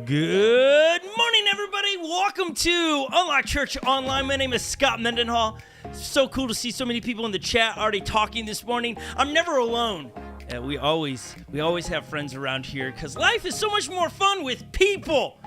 Good morning, everybody. Welcome to Unlock Church Online. My name is Scott Mendenhall. So cool to see so many people in the chat already talking this morning. I'm never alone. We always have friends around here because life is so much more fun with people.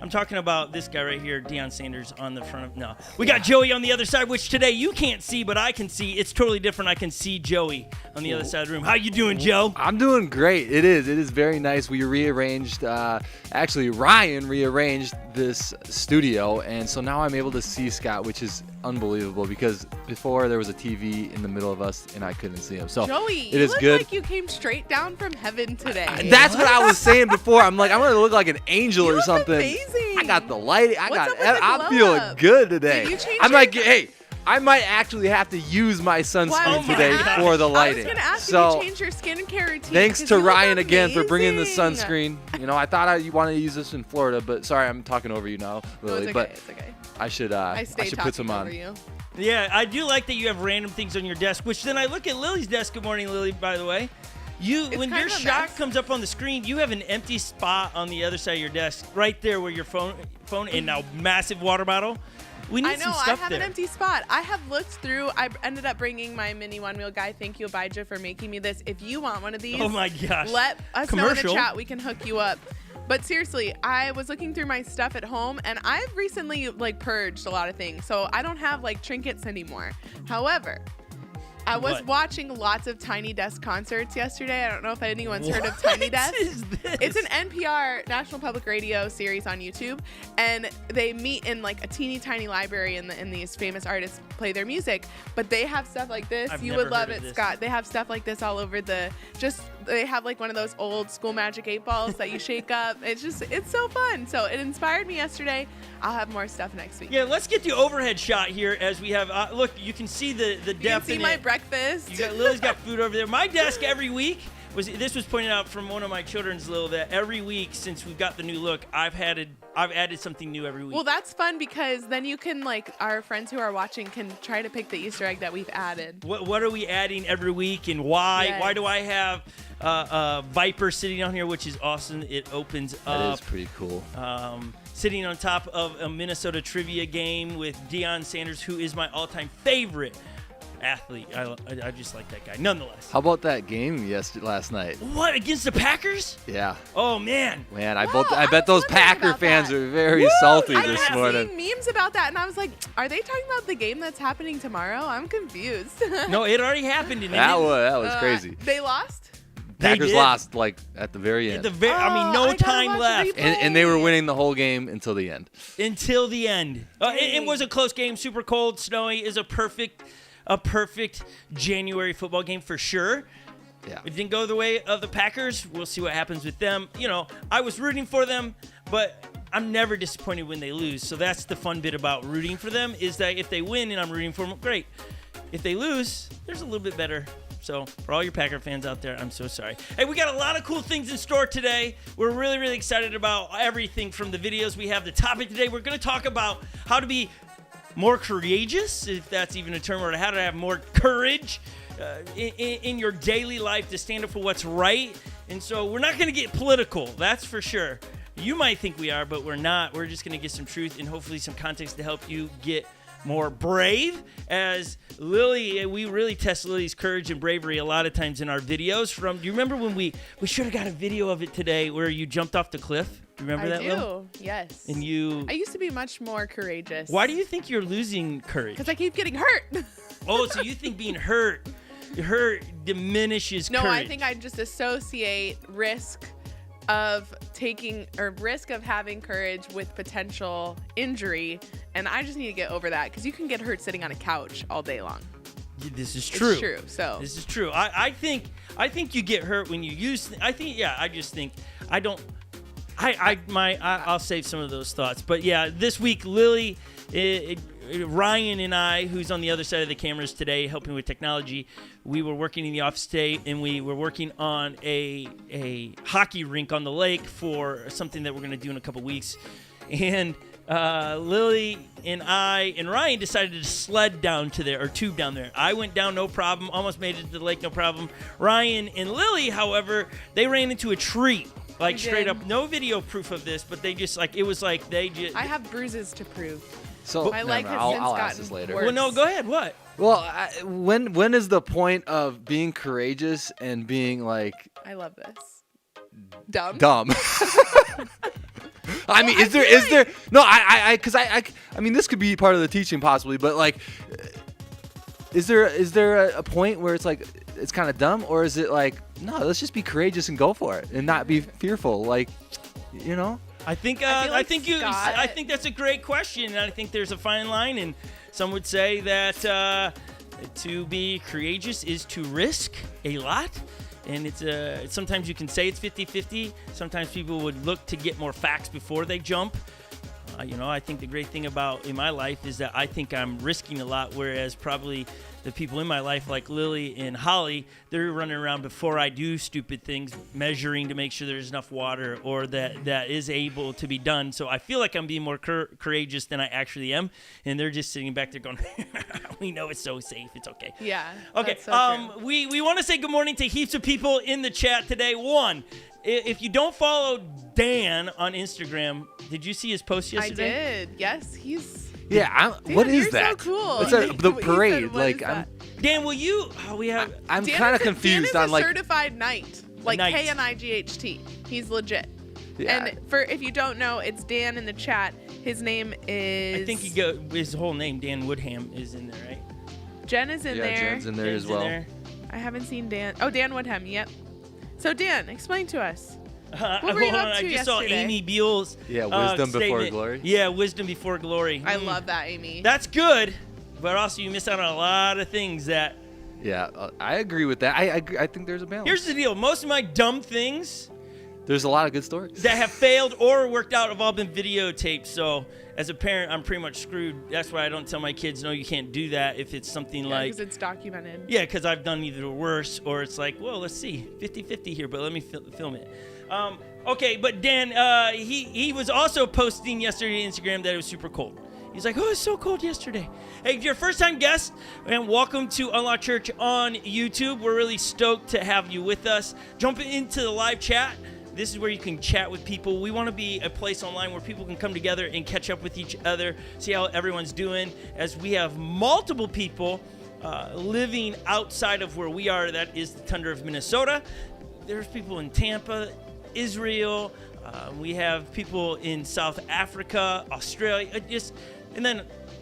I'm talking about this guy right here, Deion Sanders, on the front of... No. We got Joey on the other side, which today you can't see, but I can see. It's totally different. I can see Joey on the other side of the room. How you doing, Joe? I'm doing great. It is very nice. We rearranged... Actually, Ryan rearranged this studio, and so now I'm able to see Scott, which is unbelievable because before there was a TV in the middle of us, and I couldn't see him. So Joey, it is good. like you came straight down from heaven today. That's what I was saying before. I'm like, I'm going to look like an angel or something. Amazing. I got the lighting. I'm glow feeling up? good today. Did you change I'm like, hey, I might actually have to use my sunscreen today for the lighting. I was going to ask so, you to change your skincare routine. Thanks to Ryan again for bringing the amazing. sunscreen. You know, I thought you wanted to use this in Florida, but sorry, I'm talking over you now, Lily. It's okay, but it's okay. I should put some on. Over you. Yeah, I do like that you have random things on your desk, which then I look at Lily's desk. Good morning, Lily, by the way. When your shot comes up on the screen, you have an empty spot on the other side of your desk, right there where your phone and now massive water bottle. We need some stuff I have there. an empty spot. I have looked through. I ended up bringing my mini one-wheel guy. Thank you, Abijah, for making me this. If you want one of these, oh my gosh, let us know in the chat. We can hook you up. But seriously, I was looking through my stuff at home, and I've recently purged a lot of things, so I don't have trinkets anymore. However, I was watching lots of Tiny Desk concerts yesterday. I don't know if anyone's heard of Tiny Desk. Is this? It's an NPR National Public Radio series on YouTube, and they meet in a teeny tiny library, and these famous artists play their music. But they have stuff like this. You would love it, Scott. They have stuff like this all over they have one of those old school Magic 8 balls that you shake up. It's so fun. So it inspired me yesterday. I'll have more stuff next week. Yeah, let's get the overhead shot here as we have. Look, you can see the definite. You can see my breakfast. Lily's got food over there. My desk every week this was pointed out from one of my children's that every week since we've got the new look, I've added something new every week. Well, that's fun because then you can our friends who are watching can try to pick the Easter egg that we've added. What are we adding every week and why? Yes. Why do I have Viper sitting on here, which is awesome? It opens up. That is pretty cool. Sitting on top of a Minnesota trivia game with Deion Sanders, who is my all-time favorite athlete. I just like that guy. Nonetheless. How about that game last night? What, against the Packers? Yeah. Oh man. I bet those Packer fans are very salty this morning. I was seeing memes about that, and I was like, are they talking about the game that's happening tomorrow? I'm confused. No, it already happened. That was crazy. They lost? Packers lost at the very end. No time left. And they were winning the whole game until the end. Until the end. It was a close game, super cold, snowy. Is a perfect January football game for sure. Yeah. It didn't go the way of the Packers. We'll see what happens with them. I was rooting for them, but I'm never disappointed when they lose. So that's the fun bit about rooting for them is that if they win and I'm rooting for them, great. If they lose, there's a little bit better. So for all your Packer fans out there, I'm so sorry. Hey, we got a lot of cool things in store today. We're really, really excited about everything from the videos we have. The topic today, we're going to talk about how to be more courageous, if that's even a term, or how to have more courage in your daily life to stand up for what's right. And so we're not going to get political, that's for sure. You might think we are, but we're not. We're just going to get some truth and hopefully some context to help you get more brave. As Lily, we really test Lily's courage and bravery a lot of times in our videos. Do you remember when we should have got a video of it today where you jumped off the cliff? Do you remember that, Lil? Yes. And I used to be much more courageous. Why do you think you're losing courage? Because I keep getting hurt. Oh, so you think being hurt diminishes courage? No, I think I just associate risk of having courage with potential injury, and I just need to get over that because you can get hurt sitting on a couch all day long. This is true. It's true. So this is true. I think you get hurt when you use. I'll save some of those thoughts. But yeah, this week, Lily, Ryan and I, who's on the other side of the cameras today, helping with technology, we were working in the office today, and we were working on a hockey rink on the lake for something that we're going to do in a couple weeks. And Lily and I and Ryan decided to sled down to there, or tube down there. I went down, no problem. Almost made it to the lake, no problem. Ryan and Lily, however, they ran into a tree. Like, straight up, no video proof of this, but they just, like, it was like they just... I have bruises to prove. So my leg has I'll since ask this gotten later. worse. Well, no, go ahead. What? Well, when is the point of being courageous and being, like... I love this. Dumb? I mean, is there? No, I mean, this could be part of the teaching possibly, but like, is there a point where it's like it's kind of dumb, or is it like, no, let's just be courageous and go for it and not be fearful, like, you know? I think I think that's a great question, and I think there's a fine line, and some would say that to be courageous is to risk a lot. And it's sometimes you can say it's 50-50. Sometimes people would look to get more facts before they jump. I think the great thing about in my life is that I think I'm risking a lot, whereas probably the people in my life, like Lily and Holly, they're running around before I do stupid things, measuring to make sure there's enough water or that is able to be done. So I feel like I'm being more courageous than I actually am, and they're just sitting back there going, "We know it's so safe. It's okay." Yeah. Okay. That's so true. We want to say good morning to heaps of people in the chat today. One, if you don't follow Dan on Instagram, did you see his post yesterday? I did. Yes, he's. Yeah, Dan, what is you're that? so cool. It's He the said, parade. "What is Like, that?" Dan, will you? We have. I'm Dan kind of is confused Dan is on like. a certified knight, like Knight. KNIGHT. He's legit. Yeah. And if you don't know, it's Dan in the chat. His name is. I think his whole name, Dan Woodham, is in there, right? Jen is in there. Jen's in there Dan's as well. in there. I haven't seen Dan. Oh, Dan Woodham. Yep. So Dan, explain to us. What were you Hold on, up to I just saw yesterday? Amy Beale's Yeah, wisdom before statement. glory. Yeah, wisdom before glory. I love that, Amy. That's good, but also you miss out on a lot of things that. Yeah, I agree with that. I think there's a balance. Here's the deal: most of my dumb things There's a lot of good stories. that have failed or worked out have all been videotaped. So as a parent, I'm pretty much screwed. That's why I don't tell my kids, no, you can't do that if it's something like. because it's documented. Yeah, because I've done either worse or it's like, well, let's see, 50-50 here, but let me film it. Okay, but Dan, he was also posting yesterday on Instagram that it was super cold. He's like, oh, it's so cold yesterday. Hey, if you're a first-time guest, and welcome to Unlock Church on YouTube. We're really stoked to have you with us. Jump into the live chat. This is where you can chat with people. We want to be a place online where people can come together and catch up with each other, see how everyone's doing, as we have multiple people living outside of where we are. That is the tundra of Minnesota. There's people in Tampa, Israel. We have people in South Africa, Australia, and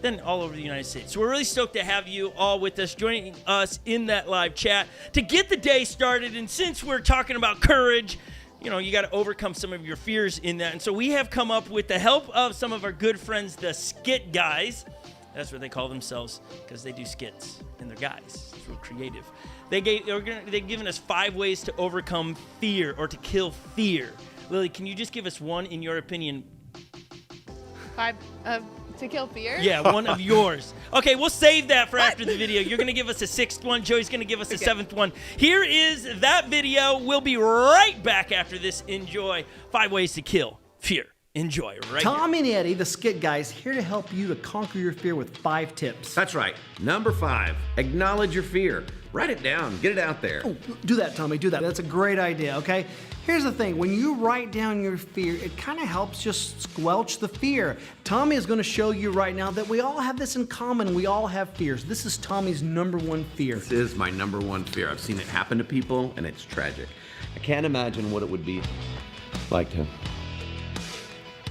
then all over the United States. So we're really stoked to have you all with us, joining us in that live chat to get the day started. And since we're talking about courage, you got to overcome some of your fears in that. And so we have come up with the help of some of our good friends, the Skit Guys. That's what they call themselves because they do skits and they're guys. It's real creative. They've given us 5 ways to overcome fear or to kill fear. Lily, can you just give us one, in your opinion? 5 to kill fear? Yeah, one of yours. Okay, we'll save that for after the video. You're going to give us a 6th one. Joey's going to give us a 7th one. Here is that video. We'll be right back after this. Enjoy 5 ways to kill fear. Enjoy right Tom and Eddie, the Skit Guys, here to help you to conquer your fear with 5 tips. That's right. Number 5, acknowledge your fear. Write it down. Get it out there. Oh, do that, Tommy. Do that. That's a great idea, okay? Here's the thing. When you write down your fear, it kind of helps just squelch the fear. Tommy is going to show you right now that we all have this in common. We all have fears. This is Tommy's number 1 fear. This is my number 1 fear. I've seen it happen to people, and it's tragic. I can't imagine what it would be like to...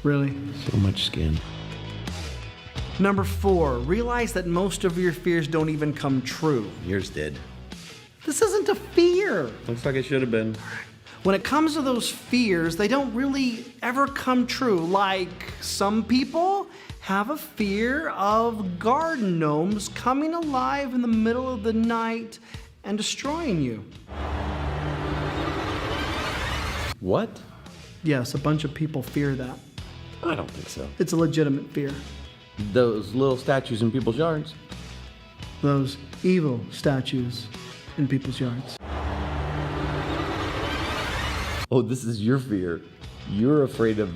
Really? So much skin. Number 4, realize that most of your fears don't even come true. Yours did. This isn't a fear. Looks like it should have been. When it comes to those fears, they don't really ever come true. Like some people have a fear of garden gnomes coming alive in the middle of the night and destroying you. What? Yes, a bunch of people fear that. I don't think so. It's a legitimate fear. Those little statues in people's yards. Those evil statues in people's yards. Oh, this is your fear. You're afraid of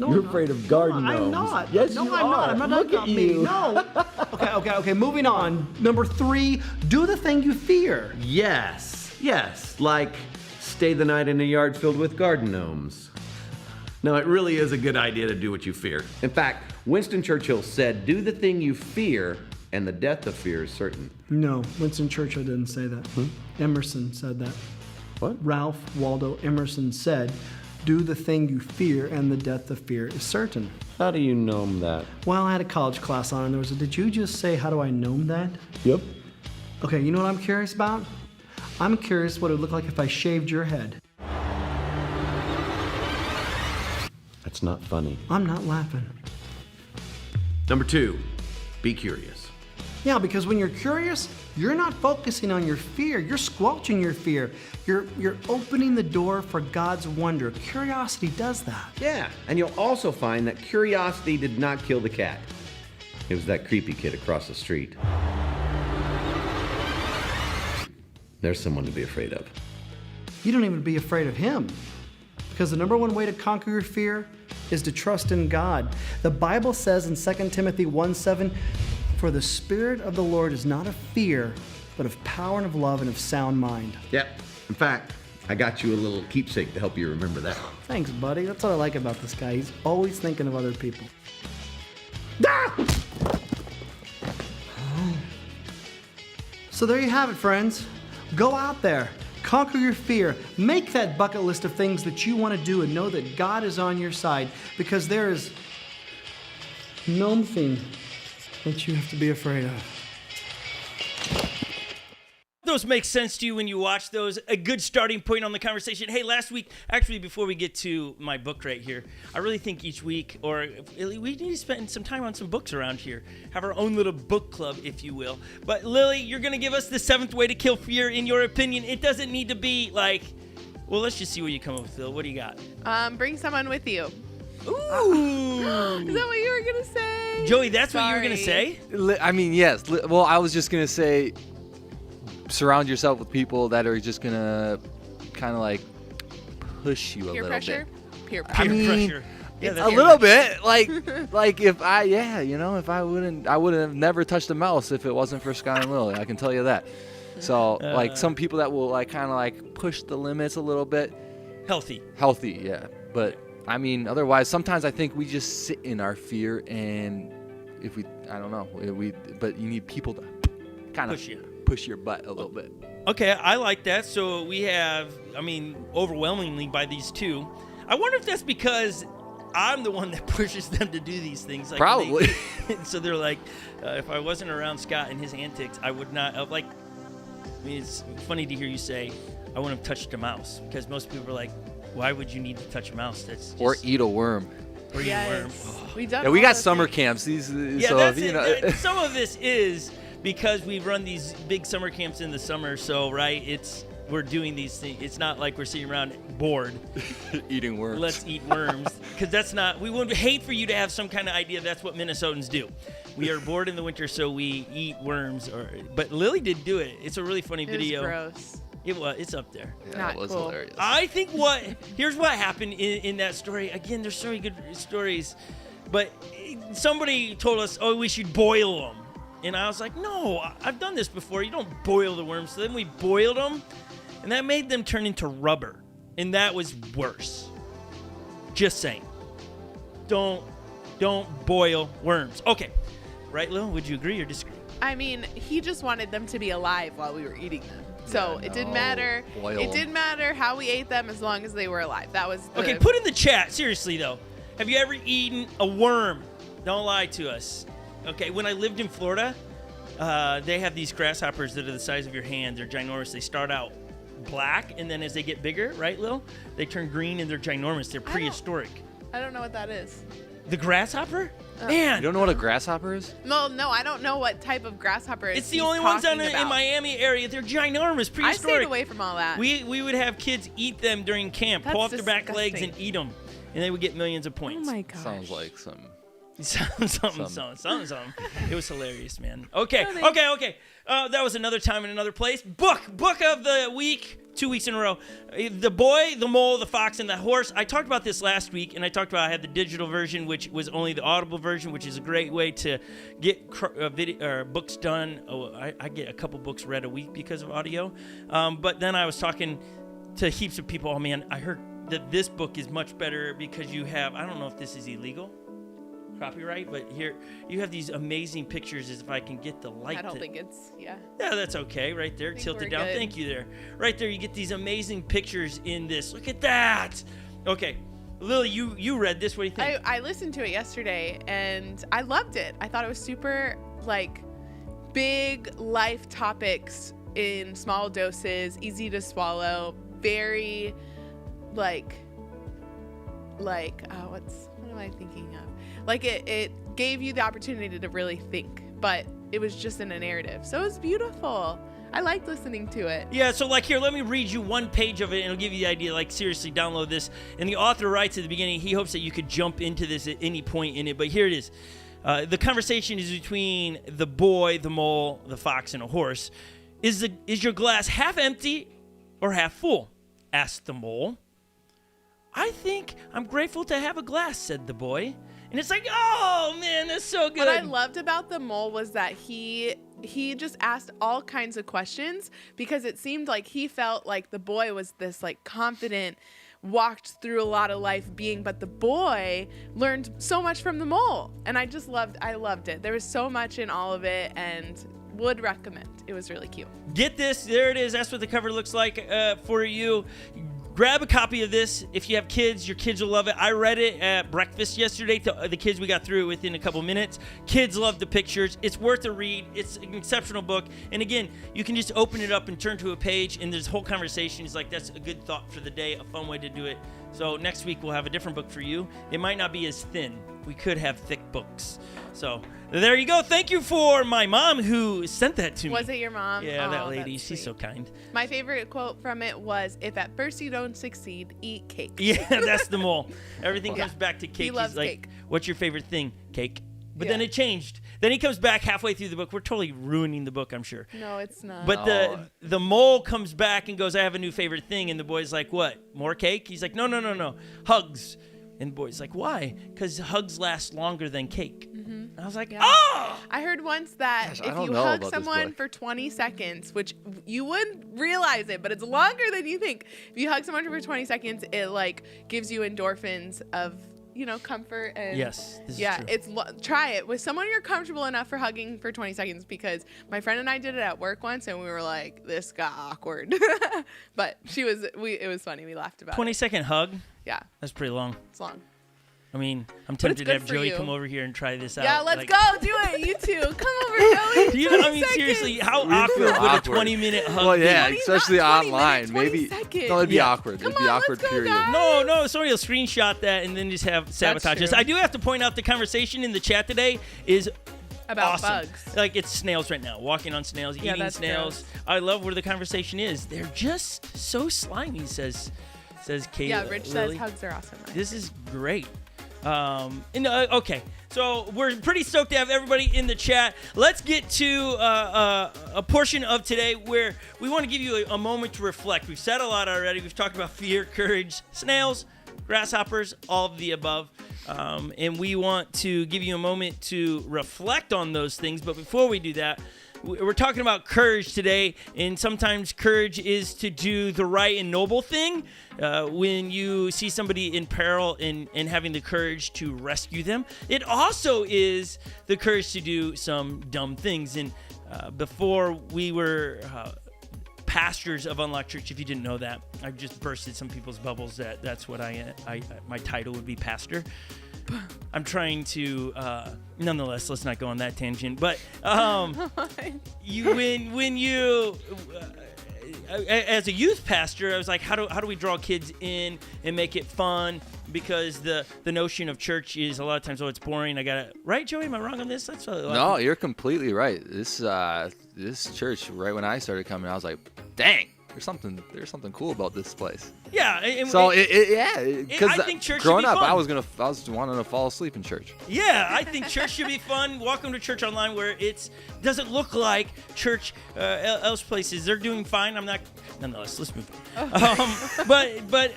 No, You're afraid of garden gnomes. I'm not. Yes, no, you I'm are. not. I'm not. Look Not at me. you. No. Okay. Moving on. Number 3, do the thing you fear. Yes, like stay the night in a yard filled with garden gnomes. No, it really is a good idea to do what you fear. In fact, Winston Churchill said, do the thing you fear, and the death of fear is certain. No, Winston Churchill didn't say that. Emerson said that. What? Ralph Waldo Emerson said, do the thing you fear, and the death of fear is certain. How do you gnome that? Well, I had a college class on, and there was a, did you just say, how do I gnome that? Yep. Okay, you know what I'm curious about? I'm curious what it would look like if I shaved your head. That's not funny. I'm not laughing. Number 2, be curious. Yeah, because when you're curious, you're not focusing on your fear. You're squelching your fear. You're opening the door for God's wonder. Curiosity does that. Yeah, and you'll also find that curiosity did not kill the cat. It was that creepy kid across the street. There's someone to be afraid of. You don't even be afraid of him. Because the number one way to conquer your fear is to trust in God. The Bible says in 2 Timothy 1:7, for the Spirit of the Lord is not of fear, but of power and of love and of sound mind. Yep. In fact, I got you a little keepsake to help you remember that. Thanks, buddy. That's what I like about this guy. He's always thinking of other people. So there you have it, friends. Go out there. Conquer your fear. Make that bucket list of things that you want to do and know that God is on your side, because there is no thing that you have to be afraid of. Those make sense to you when you watch those. A good starting point on the conversation. Hey, last week, actually, before we get to my book right here, I really think each week, or we need to spend some time on some books around here. Have our own little book club, if you will. But Lily, you're going to give us the 7th way to kill fear, in your opinion. It doesn't need to be like, well, let's just see what you come up with, Phil. What do you got? Bring someone with you. Ooh. Is that what you were going to say? Joey, that's what you were going to Sorry. say? I mean, yes. Well, I was just going to say, surround yourself with people that are just going to kind of like push you a Peer little pressure? bit. Peer Peer pressure. pressure. Yeah, A that's little bit, like if I wouldn't have never touched a mouse if it wasn't for Sky and Lily. I can tell you that. So like some people that will like kind of like push the limits a little bit. Healthy, yeah. But I mean, otherwise, sometimes I think we just sit in our fear, and if but you need people to kind of push your butt a little bit. Okay, I like that. So we have, overwhelmingly by these two. I wonder if that's because I'm the one that pushes them to do these things. Like Probably. So they're like, if I wasn't around Scott and his antics, I would not have, it's funny to hear you say, I wouldn't have touched a mouse. Because most people are like, why would you need to touch a mouse? That's just, Or eat a worm. Or eat a worm. We've done Yeah, we all got those summer things. camps. Yeah, So that's if, it. Some of this is because we run these big summer camps in the summer. So, right, we're doing these things. It's not like we're sitting around bored. eating worms. Let's eat worms. Because that's not, we would hate for you to have some kind of idea that's what Minnesotans do. We are bored in the winter, so we eat worms. But Lily did do it. It's a really funny video. Gross. It's up there. Yeah, Not that was cool. hilarious. I think here's what happened in that story. Again, there's so many good stories. But somebody told us, we should boil them. And I was like, no, I've done this before. You don't boil the worms. So then we boiled them, and that made them turn into rubber. And that was worse. Just saying. Don't boil worms. Okay. Right, Lil? Would you agree or disagree? I mean, he just wanted them to be alive while we were eating them. So it didn't matter. Boil It 'em. didn't matter how we ate them as long as they were alive. That was Okay, put in the chat, seriously though. Have you ever eaten a worm? Don't lie to us. Okay, when I lived in Florida, they have these grasshoppers that are the size of your hand. They're ginormous. They start out black, and then as they get bigger, right, Lil? They turn green, and they're ginormous. They're prehistoric. I don't know what that is. The grasshopper? You Man, don't know what a grasshopper is? No, I don't know what type of grasshopper it is. it's the he's only ones down talking in about. Miami area. They're ginormous, I prehistoric. stayed away from all that. We would have kids eat them during camp, pull off That's their back legs and disgusting. eat them, and they would get millions of Oh points. my gosh. Sounds like some. Something. It was hilarious, man. Okay. No, thanks. That was another time in another place. Book of the week 2 weeks in a row. The boy, the mole, the fox, and the horse. I talked about this last week, and I talked about I had the digital version, which was only the Audible version, which is a great way to get books done. I get a couple books read a week because of audio. But then I was talking to heaps of people. Oh, man, I heard that this book is much better because you have, I don't know if this is illegal, copyright, but here you have these amazing pictures. As if I can get the light. I don't think it's, yeah, that's okay. Right there, tilt it down. Good. Thank you there. Right there, you get these amazing pictures in this. Look at that. Okay, Lily, you read this. What do you think? I listened to it yesterday and I loved it. I thought it was super like big life topics in small doses, easy to swallow, very like what am I thinking of? Like it gave you the opportunity to really think, but it was just in a narrative. So it was beautiful. I liked listening to it. Yeah, so like here, let me read you one page of it and it'll give you the idea. Like seriously, download this. And the author writes at the beginning, he hopes that you could jump into this at any point in it. But here it is. The conversation is between the boy, the mole, the fox, and a horse. Is your glass half empty or half full? Asked the mole. I think I'm grateful to have a glass, said the boy. And it's like, oh, man, that's so good. What I loved about the mole was that he just asked all kinds of questions because it seemed like he felt like the boy was this like confident, walked through a lot of life being, but the boy learned so much from the mole. And I loved it. There was so much in all of it and would recommend. It was really cute. Get this. There it is. That's what the cover looks like for you. Grab a copy of this. If you have kids, your kids will love it. I read it at breakfast yesterday. The kids, we got through it within a couple minutes. Kids love the pictures. It's worth a read. It's an exceptional book. And again, you can just open it up and turn to a page, and there's a whole conversation. It's like, that's a good thought for the day, a fun way to do it. So next week, we'll have a different book for you. It might not be as thin. We could have thick books. So there you go. Thank you for my mom who sent that to me. Was it your mom? Yeah, Oh, that lady. that's She's sweet. so kind. My favorite quote from it was, "If at first you don't succeed, eat cake." Yeah, that's the mole. Everything comes back to cake. He loves He's like, cake. what's your favorite thing? Cake. But Yeah. then it changed. Then he comes back halfway through the book. We're totally ruining the book, I'm sure. No, it's not. But the mole comes back and goes, I have a new favorite thing. And the boy's like, what? More cake? He's like, no. Hugs. And the boy's like, why? Because hugs last longer than cake. Mm-hmm. I was like, oh! I heard once that Gosh, I if don't you know hug about this someone book. for 20 seconds, which you wouldn't realize it, but it's longer than you think. If you hug someone for 20 seconds, it like gives you endorphins of, comfort and Yes, this is yeah, true. try it with someone you're comfortable enough for hugging for 20 seconds because my friend and I did it at work once and we were like, this got awkward. But it was funny. We laughed about 20-second hug? Yeah, That's pretty long. it's long. I mean, I'm it's tempted to good have for Joey you. come over here and try this out. Yeah, let's Like, go. Do it. You two. Come over, Joey. Do you 20 know, I mean, seconds. seriously, how We awkward feel would awkward. a 20-minute hug Well, be? yeah, 20, especially not 20 online. minutes, 20 Maybe seconds. no, it'd be Yeah. awkward. Come It'd be on, awkward. let's go, Period. guys. No, somebody will screenshot that and then just have sabotage us. true. I do have to point out the conversation in the chat today is About awesome. bugs. Like it's snails right now, walking on snails, Yeah, eating that's snails. I love where the conversation is. They're just so slimy, says Kate. Yeah, Rich Lily. says hugs are awesome. This is great. Okay, so we're pretty stoked to have everybody in the chat. Let's get to a portion of today where we want to give you a moment to reflect. We've said a lot already. We've talked about fear, courage, snails, grasshoppers, all of the above. And we want to give you a moment to reflect on those things. But before we do that, we're talking about courage today, and sometimes courage is to do the right and noble thing. When you see somebody in peril and having the courage to rescue them, it also is the courage to do some dumb things. And before we were pastors of Unlocked Church, if you didn't know that, I've just bursted some people's bubbles. That's what my title would be, pastor. I'm trying to, nonetheless, let's not go on that tangent. But when you, as a youth pastor, I was like, how do we draw kids in and make it fun? Because the notion of church is a lot of times, it's boring. I gotta, right, Joey? Am I wrong on this? That's what No, you're completely right. This church, right when I started coming, I was like, dang, there's something cool about this place. Yeah. Because I think church growing should be up, fun. I was wanting to fall asleep in church. Yeah, I think church should be fun. Welcome to Church Online, where it doesn't look like church else places. They're doing fine. I'm not. Nonetheless, let's move on.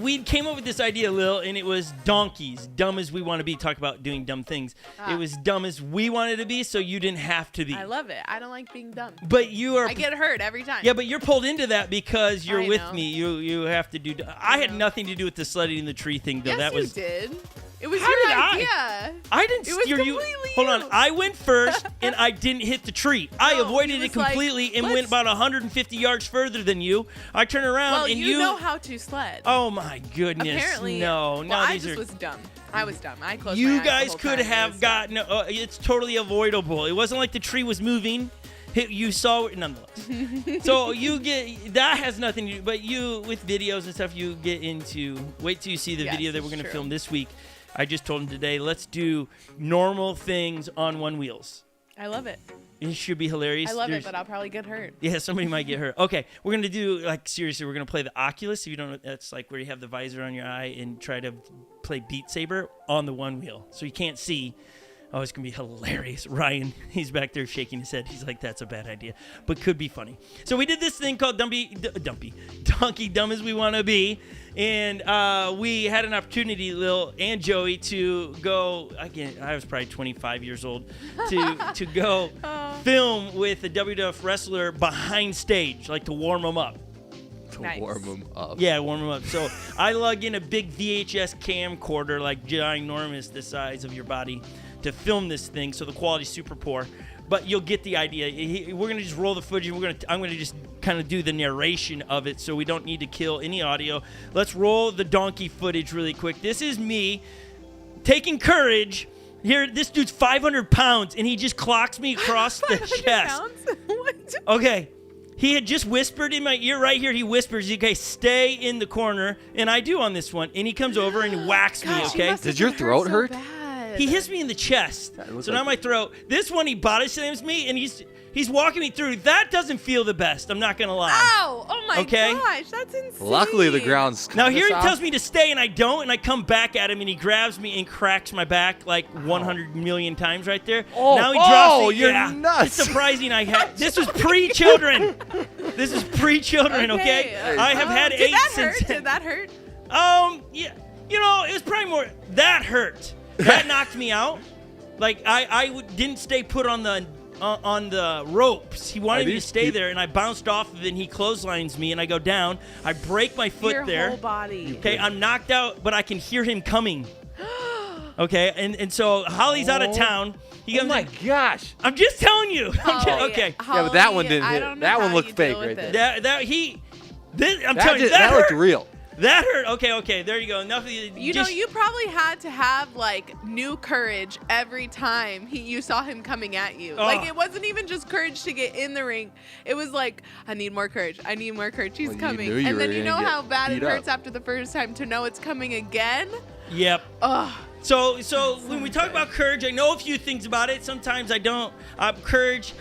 We came up with this idea, Lil, and it was donkeys, dumb as we want to be. Talk about doing dumb things. It was dumb as we wanted to be, so you didn't have to be. I love it. I don't like being dumb. But you are. I get hurt every time. Yeah, but you're pulled into that because you're I with know. me. You have to do. I had nothing to do with the sledding in the tree thing, though. Yes, that was. you did. It was How your did I? idea. I didn't It was steer you. completely Hold on. you. I went first, and I didn't hit the tree. I No, avoided he it was like, completely and "Let's-" went about 150 yards further than you. I turn around, Well, and you know how to sled. Oh my goodness! Apparently. No. Well, Now I these just are. was dumb. I was dumb. I closed my You eyes the guys whole could time. It have was dumb. gotten. It's totally avoidable. It wasn't like the tree was moving. You saw it nonetheless. So you get that has nothing to do. But you with videos and stuff, you get into. Wait till you see the Yes, video that we're it's going to true. film this week. I just told him today, let's do normal things on one wheels. I love it. It should be hilarious. I love There's- it, but I'll probably get hurt. Yeah, somebody might get hurt. Okay, we're gonna do seriously. We're gonna play the Oculus. If you don't know, that's like where you have the visor on your eye and try to play Beat Saber on the one wheel, so you can't see. Oh, it's gonna be hilarious. Ryan, he's back there shaking his head. He's like, "That's a bad idea," but could be funny. So we did this thing called Donkey Dumb as We Want to Be, and we had an opportunity, Lil and Joey, to go. Again, I was probably 25 years old to go film with a WWF wrestler behind stage, like to warm them up. Nice. Warm them up. Yeah, warm them up. So I lug in a big VHS camcorder, like ginormous, the size of your body, to film this thing. So the quality's super poor, but you'll get the idea. We're gonna just roll the footage. And I'm gonna just kind of do the narration of it, so we don't need to kill any audio. Let's roll the donkey footage really quick. This is me taking courage. Here, this dude's 500 pounds, and he just clocks me across the 500 chest. pounds? What? Okay. He had just whispered in my ear right here. He whispers, okay, stay in the corner. And I do on this one. And he comes over and whacks me, Gosh, you okay? must have Did your been throat so hurt? bad. He hits me in the chest. it looks So now like- my throat. This one, he body slams me, and he's walking me through. That doesn't feel the best. I'm not going to lie. Ow! Oh my Okay. gosh, that's insane. Luckily, the ground's Now kinda here he soft. tells me to stay, and I don't, and I come back at him, and he grabs me and cracks my back like 100 million times right there. Oh, now he drops oh, me. you're Yeah. nuts. It's surprising I had. This was pre-children. This is pre-children, okay? I have had Did 8 that since. hurt? Did that hurt? Yeah. You know, it was probably more that hurt. That knocked me out. Like didn't stay put on the ropes. He wanted me to stay there, and I bounced off of it, and he clotheslines me, and I go down. I break my foot Your there. whole body. Okay, I'm knocked out, but I can hear him coming. Okay, and so Holly's out of town. He Oh comes my in. gosh. I'm just telling you. Okay. Yeah, but that one didn't I hit. don't know That one how looked you fake deal with right it. there. I'm telling you, that hurt. looked real. That hurt. Okay, there you go. Enough of the. You know, you probably had to have like new courage every time you saw him coming at you. Oh. Like it wasn't even just courage to get in the ring. It was like, I need more courage. I need more courage. He's Well, you coming. knew you And were then you gonna know get how bad it beat up. hurts after the first time to know it's coming again. Yep. Ugh. So when we talk about courage, I know a few things about it. Sometimes I don't. Courage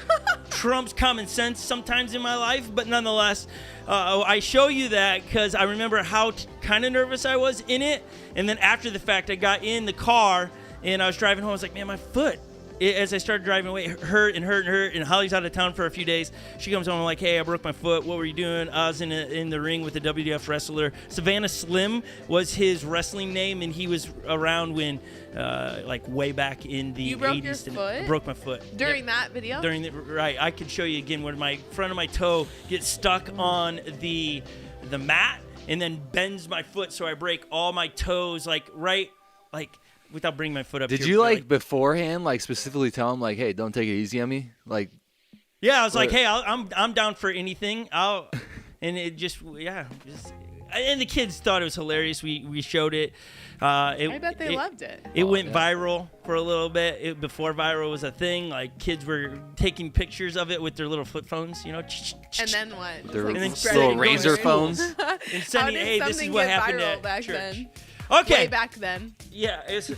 trumps common sense sometimes in my life, but nonetheless, I show you that because I remember how kind of nervous I was in it. And then after the fact, I got in the car and I was driving home. I was like, man, my foot. As I started driving away, it hurt. And Holly's out of town for a few days. She comes home and like, hey, I broke my foot. What were you doing? I was in the ring with a WWF wrestler. Savannah Slim was his wrestling name, and he was around when, like, way back in the 80s. You broke your foot? Broke my foot. During Yep. that video? Right. I could show you again when my front of my toe gets stuck on the mat and then bends my foot, so I break all my toes, without bringing my foot up. Did here, you but, like beforehand, like specifically tell him like, hey, don't take it easy on me? Like, Yeah, I was like, What? hey, I'm down for anything. And it just. And the kids thought it was hilarious. We showed it. I bet they loved it. It went yeah. viral for a little bit. Before viral was a thing, like kids were taking pictures of it with their little flip phones, you know. And then what? their Like then spreading little it razor going- phones. And How sending, did hey, this is something what get happened viral at back church. then? Okay. Way back then. Yeah, it's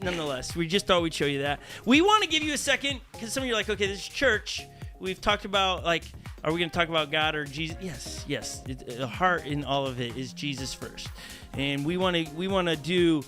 nonetheless. We just thought we'd show you that. We want to give you a second because some of you are like, okay, this is church. We've talked about like Are we going to talk about God or Jesus? Yes. The heart in all of it is Jesus first, and we want to do.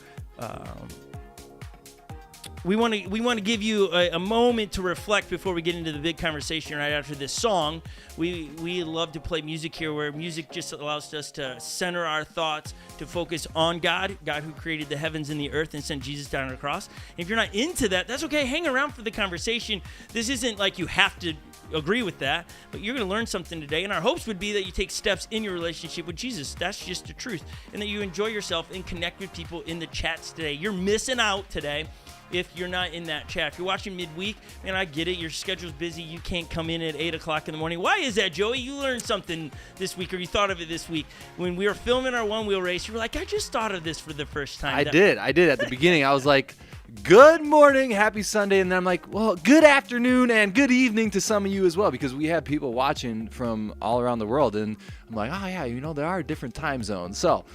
We want to give you a moment to reflect before we get into the big conversation right after this song. We love to play music here, where music just allows us to center our thoughts, to focus on God who created the heavens and the earth and sent Jesus down on the cross. If you're not into that, that's okay. Hang around for the conversation. This isn't like you have to agree with that, but you're going to learn something today, and our hopes would be that you take steps in your relationship with Jesus. That's just the truth, and that you enjoy yourself and connect with people in the chats today. You're missing out today if you're not in that chat. If you're watching midweek, man, I get it. Your schedule's busy. You can't come in at 8 o'clock in the morning. Why is that, Joey? You learned something this week, or you thought of it this week. When we were filming our one-wheel race, you were like, I just thought of this for the first time. I did. At the beginning, I was like, good morning, happy Sunday. And then I'm like, well, good afternoon and good evening to some of you as well, because we have people watching from all around the world. And I'm like, oh, yeah, there are different time zones. So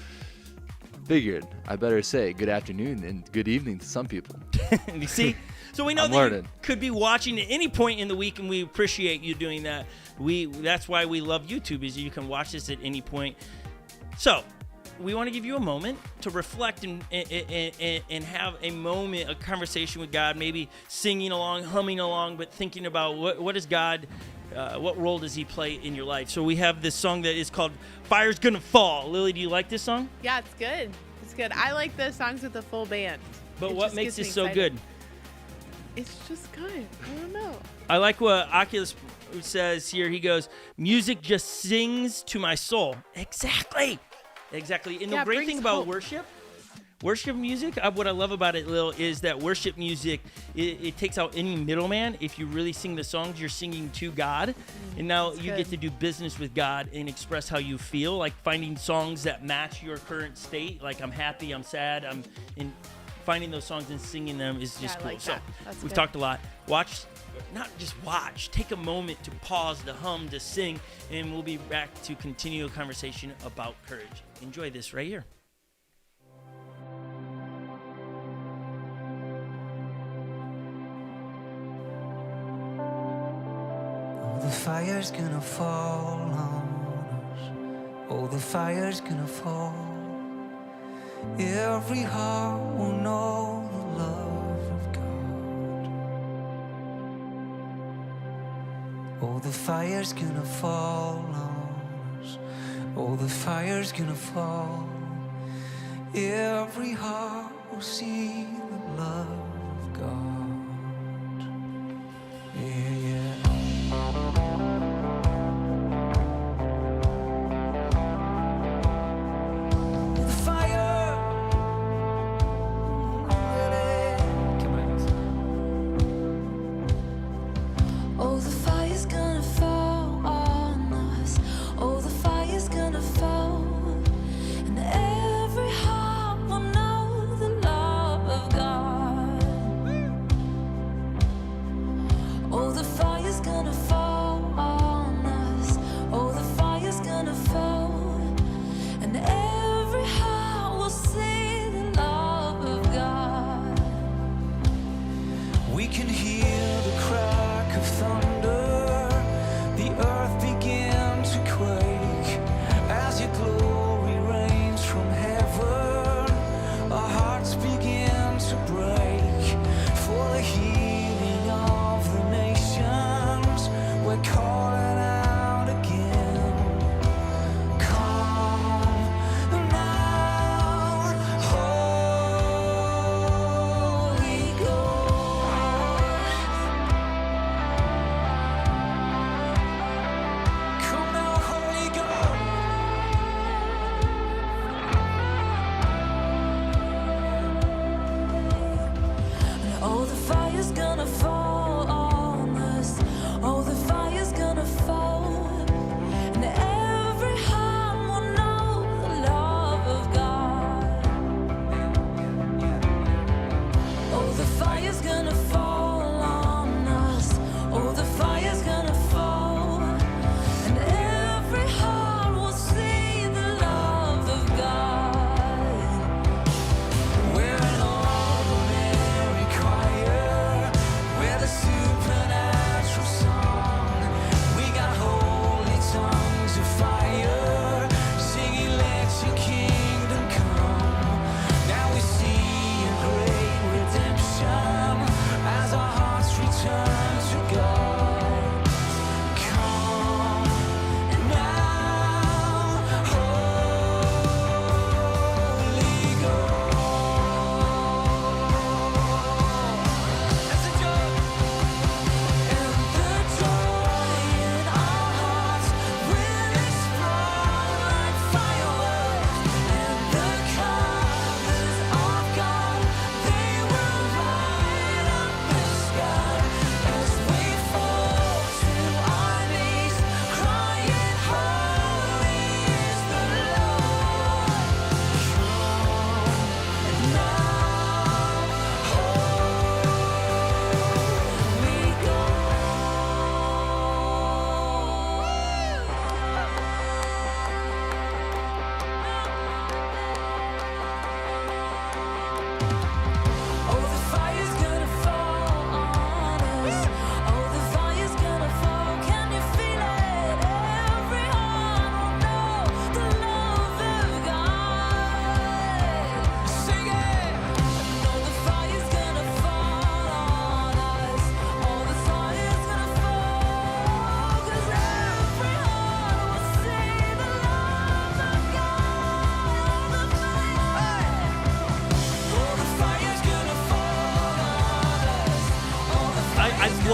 figured I better say good afternoon and good evening to some people. You see? So we know that you could be watching at any point in the week, and we appreciate you doing that. That's why we love YouTube, is you can watch this at any point. So we want to give you a moment to reflect and have a moment, a conversation with God, maybe singing along, humming along, but thinking about what is God, what role does he play in your life? So we have this song that is called Fire's Gonna Fall. Lily, do you like this song? Yeah, it's good. It's good. I like the songs with the full band. But what makes it so good? It's just good. I don't know. I like what Oculus says here. He goes, music just sings to my soul. Exactly. And the great thing about worship music, what I love about it, Lil, is that worship music, it takes out any middleman. If you really sing the songs, you're singing to God. And now you get to do business with God and express how you feel, like finding songs that match your current state. Like I'm happy, I'm sad, finding those songs and singing them is just cool. Like so we've good. Talked a lot. Not just watch, take a moment to pause, to hum, to sing, and we'll be back to continue a conversation about courage. Enjoy this right here. Oh, the fire's gonna fall on us. Oh, the fire's gonna fall. Every heart will know the love of God. Oh, the fire's gonna fall on us. Oh, the fire's gonna fall. Every heart will see the love of God. Yeah.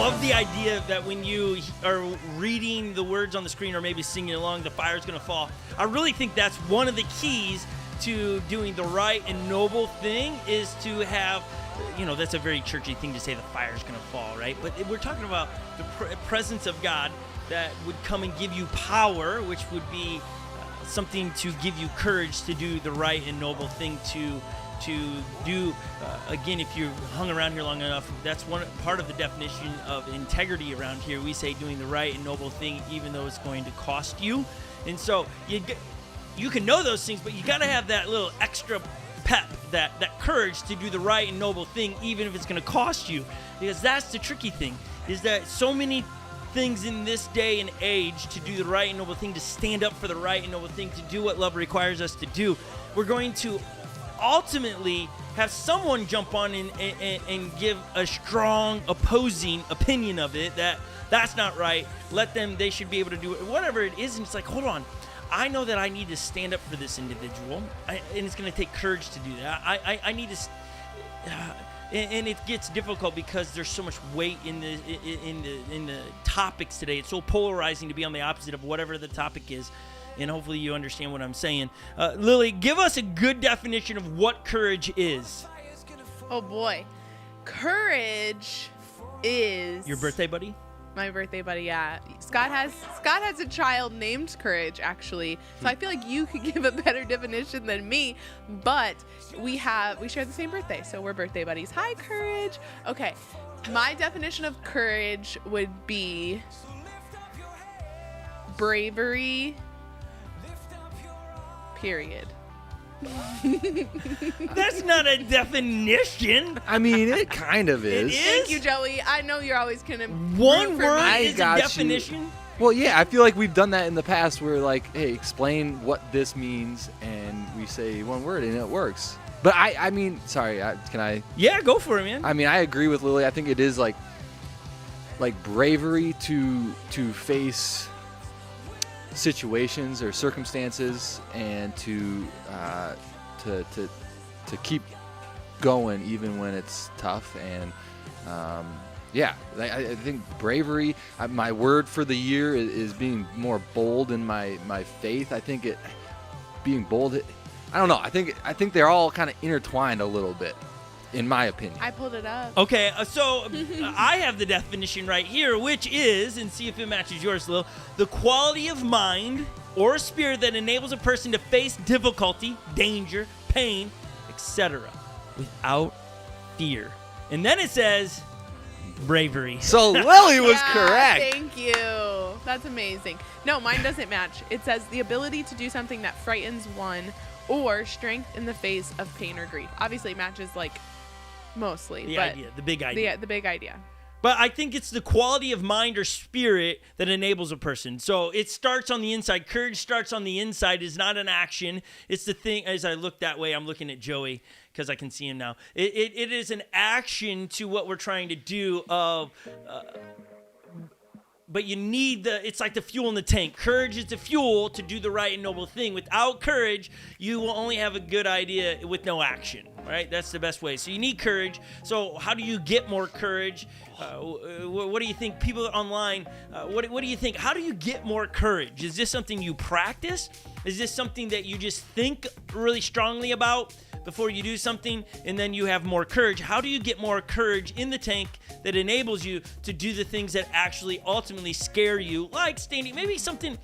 love the idea that when you are reading the words on the screen or maybe singing along, the fire's going to fall. I really think that's one of the keys to doing the right and noble thing is to have, that's a very churchy thing to say the fire's going to fall, right? But we're talking about the presence of God that would come and give you power, which would be something to give you courage to do the right and noble thing to do. Again, if you hung around here long enough, that's one part of the definition of integrity around here. We say doing the right and noble thing even though it's going to cost you. And so you can know those things, but you got to have that little extra pep, that courage to do the right and noble thing even if it's going to cost you. Because that's the tricky thing, is that so many things in this day and age to do the right and noble thing, to stand up for the right and noble thing, to do what love requires us to do, we're going to ultimately have someone jump on and give a strong opposing opinion of it, that's not right. They should be able to do it, whatever it is. And it's like, hold on, I know that I need to stand up for this individual, and it's going to take courage to do that. I need to, and it gets difficult because there's so much weight in the topics today. It's so polarizing to be on the opposite of whatever the topic is. And hopefully you understand what I'm saying. Lily, give us a good definition of what courage is. Oh boy. Courage is your birthday buddy? My birthday buddy, yeah. Scott has a child named Courage, actually. So I feel like you could give a better definition than me. But we share the same birthday, so we're birthday buddies. Hi, Courage. Okay. My definition of courage would be bravery. Period. That's not a definition. I mean, it kind of is. It is? Thank you, Joey. I know you're always gonna one word me. is a definition. Well, yeah, I feel like we've done that in the past. Where like, hey, explain what this means, and we say one word, and it works. But I mean, sorry, can I? Yeah, go for it, man. I mean, I agree with Lily. I think it is like bravery to face situations or circumstances, and to keep going even when it's tough. And I think bravery, my word for the year is being more bold in my faith. I think being bold, I don't know, I think they're all kind of intertwined a little bit, in my opinion. I pulled it up. Okay, so I have the definition right here, which is, and see if it matches yours, Lil, the quality of mind or spirit that enables a person to face difficulty, danger, pain, etc. without fear. And then it says bravery. So Lily was correct. Thank you. That's amazing. No, mine doesn't match. It says the ability to do something that frightens one, or strength in the face of pain or grief. Obviously, it matches mostly. The big idea. The big idea. But I think it's the quality of mind or spirit that enables a person. So it starts on the inside. Courage starts on the inside. Is not an action. It's the thing. As I look that way, I'm looking at Joey because I can see him now. It is an action to what we're trying to do. But you need it's like the fuel in the tank. Courage is the fuel to do the right and noble thing. Without courage, you will only have a good idea with no action, right? That's the best way. So you need courage. So how do you get more courage? What do you think? People online, what do you think? How do you get more courage? Is this something you practice? Is this something that you just think really strongly about before you do something and then you have more courage? How do you get more courage in the tank that enables you to do the things that actually ultimately scare you, like standing, maybe something,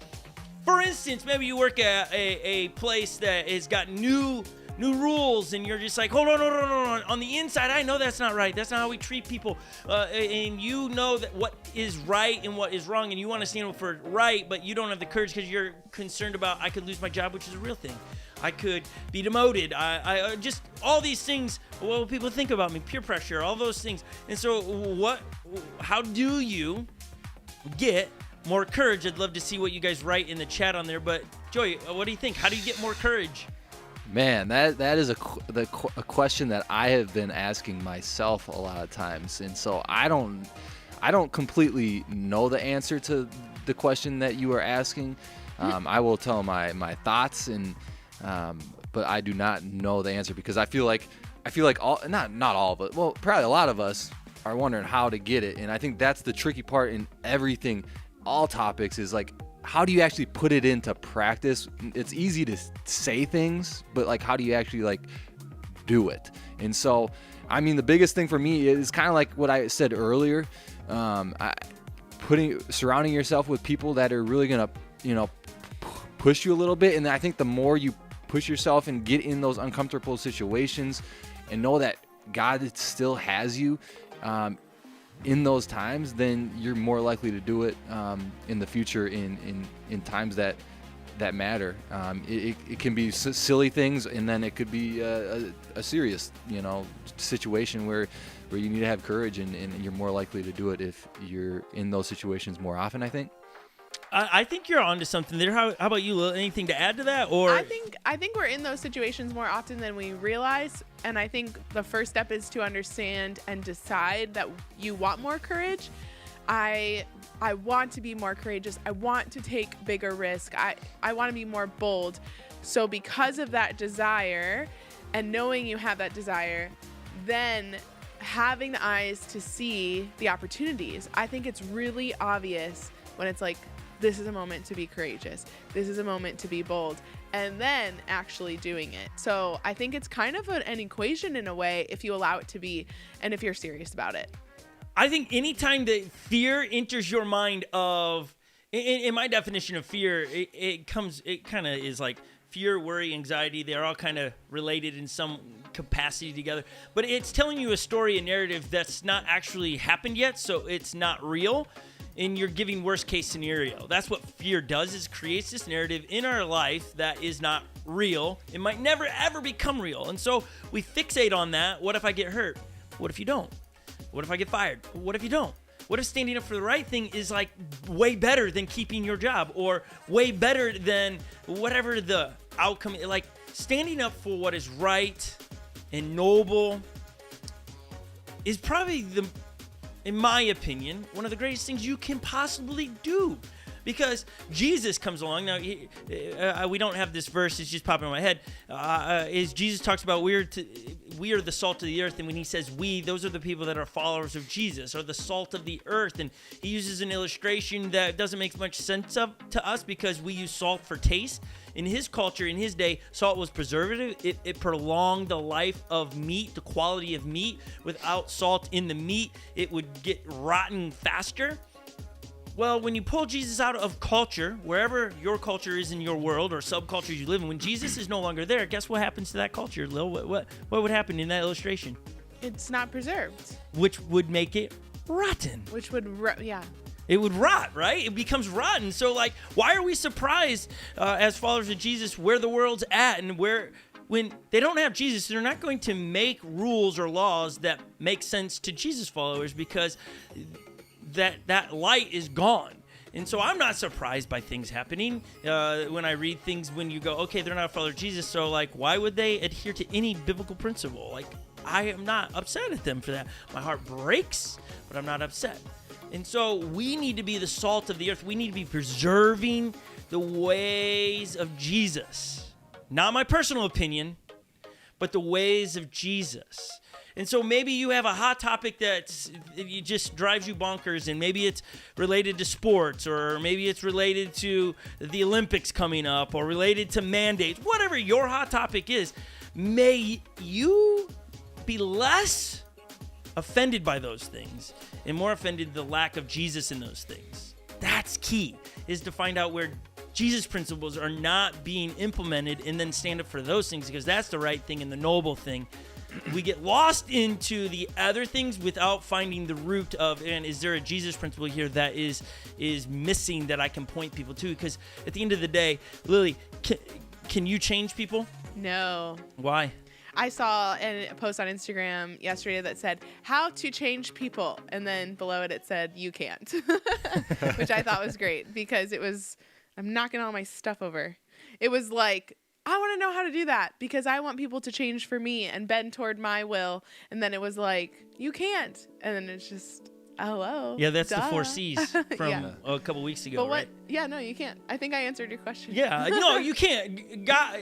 for instance, maybe you work at a place that has got new rules and you're just like, hold on. On the inside, I know that's not right. That's not how we treat people. And you know that what is right and what is wrong, and you want to stand up for right, but you don't have the courage because you're concerned about, I could lose my job, which is a real thing. I could be demoted. I just all these things. What will people think about me? Peer pressure, all those things. And so, how do you get more courage? I'd love to see what you guys write in the chat on there. But Joey, what do you think? How do you get more courage? Man, that is a question that I have been asking myself a lot of times, and so I don't completely know the answer to the question that you are asking. I will tell my thoughts, and but I do not know the answer, because I feel like all, not all, but well, probably a lot of us are wondering how to get it. And I think that's the tricky part in everything, all topics, is like, how do you actually put it into practice? It's easy to say things, but like, how do you actually like do it? And so, I mean, the biggest thing for me is kind of like what I said earlier, surrounding yourself with people that are really gonna, push you a little bit. And I think the more you push yourself and get in those uncomfortable situations and know that God still has you in those times, then you're more likely to do it in the future in times that matter. It can be silly things, and then it could be a serious situation where you need to have courage, and you're more likely to do it if you're in those situations more often, I think. I think you're onto something there. How about you, Lil? Anything to add to that? Or I think we're in those situations more often than we realize, and I think the first step is to understand and decide that you want more courage. I want to be more courageous. I want to take bigger risk. I want to be more bold. So because of that desire, and knowing you have that desire, then having the eyes to see the opportunities. I think it's really obvious when it's like, this is a moment to be courageous. This is a moment to be bold. And then actually doing it. So I think it's kind of an equation in a way, if you allow it to be, and if you're serious about it. I think anytime that fear enters your mind in my definition of fear, it kind of is like fear, worry, anxiety. They're all kind of related in some capacity together. But it's telling you a story, a narrative that's not actually happened yet, so it's not real. And you're giving worst case scenario. That's what fear does, is creates this narrative in our life that is not real. It might never ever become real. And so we fixate on that. What if I get hurt? What if you don't? What if I get fired? What if you don't? What if standing up for the right thing is like way better than keeping your job, or way better than whatever the outcome? Like standing up for what is right and noble is probably in my opinion, one of the greatest things you can possibly do. Because Jesus comes along. Now, we don't have this verse. It's just popping in my head. Is Jesus talks about we are the salt of the earth. And when he says we, those are the people that are followers of Jesus, or the salt of the earth. And he uses an illustration that doesn't make much sense to us, because we use salt for taste. In his culture, in his day, salt was preservative. It prolonged the life of meat, the quality of meat. Without salt in the meat, it would get rotten faster. Well, when you pull Jesus out of culture, wherever your culture is in your world or subcultures you live in, when Jesus is no longer there, guess what happens to that culture, Lil? What would happen in that illustration? It's not preserved. Which would make it rotten. It would rot, right? It becomes rotten. So, like, why are we surprised as followers of Jesus where the world's at, and when they don't have Jesus, they're not going to make rules or laws that make sense to Jesus followers, because that light is gone. And so I'm not surprised by things happening when I read things, when you go, okay, they're not a follower of Jesus, so like, why would they adhere to any biblical principle? Like, I am not upset at them for that. My heart breaks, but I'm not upset. And so we need to be the salt of the earth. We need to be preserving the ways of Jesus. Not my personal opinion, but the ways of Jesus. And so maybe you have a hot topic that just drives you bonkers, and maybe it's related to sports, or maybe it's related to the Olympics coming up, or related to mandates. Whatever your hot topic is, may you be less offended by those things and more offended the lack of Jesus in those things. That's key, is to find out where Jesus principles are not being implemented, and then stand up for those things, because that's the right thing and the noble thing. We get lost into the other things without finding the root of, and is there a Jesus principle here that is missing that I can point people to? Because at the end of the day, Lily, can you change people? No. Why? I saw a post on Instagram yesterday that said, how to change people. And then below it said, you can't. Which I thought was great, because I'm knocking all my stuff over. It was like, I want to know how to do that, because I want people to change for me and bend toward my will. And then it was like, you can't. And then it's just, Oh. Yeah, that's the duh. 4 C's from Yeah. a couple weeks ago, But what? right? Yeah, no, you can't. I think I answered your question. Yeah, no, you can't. God,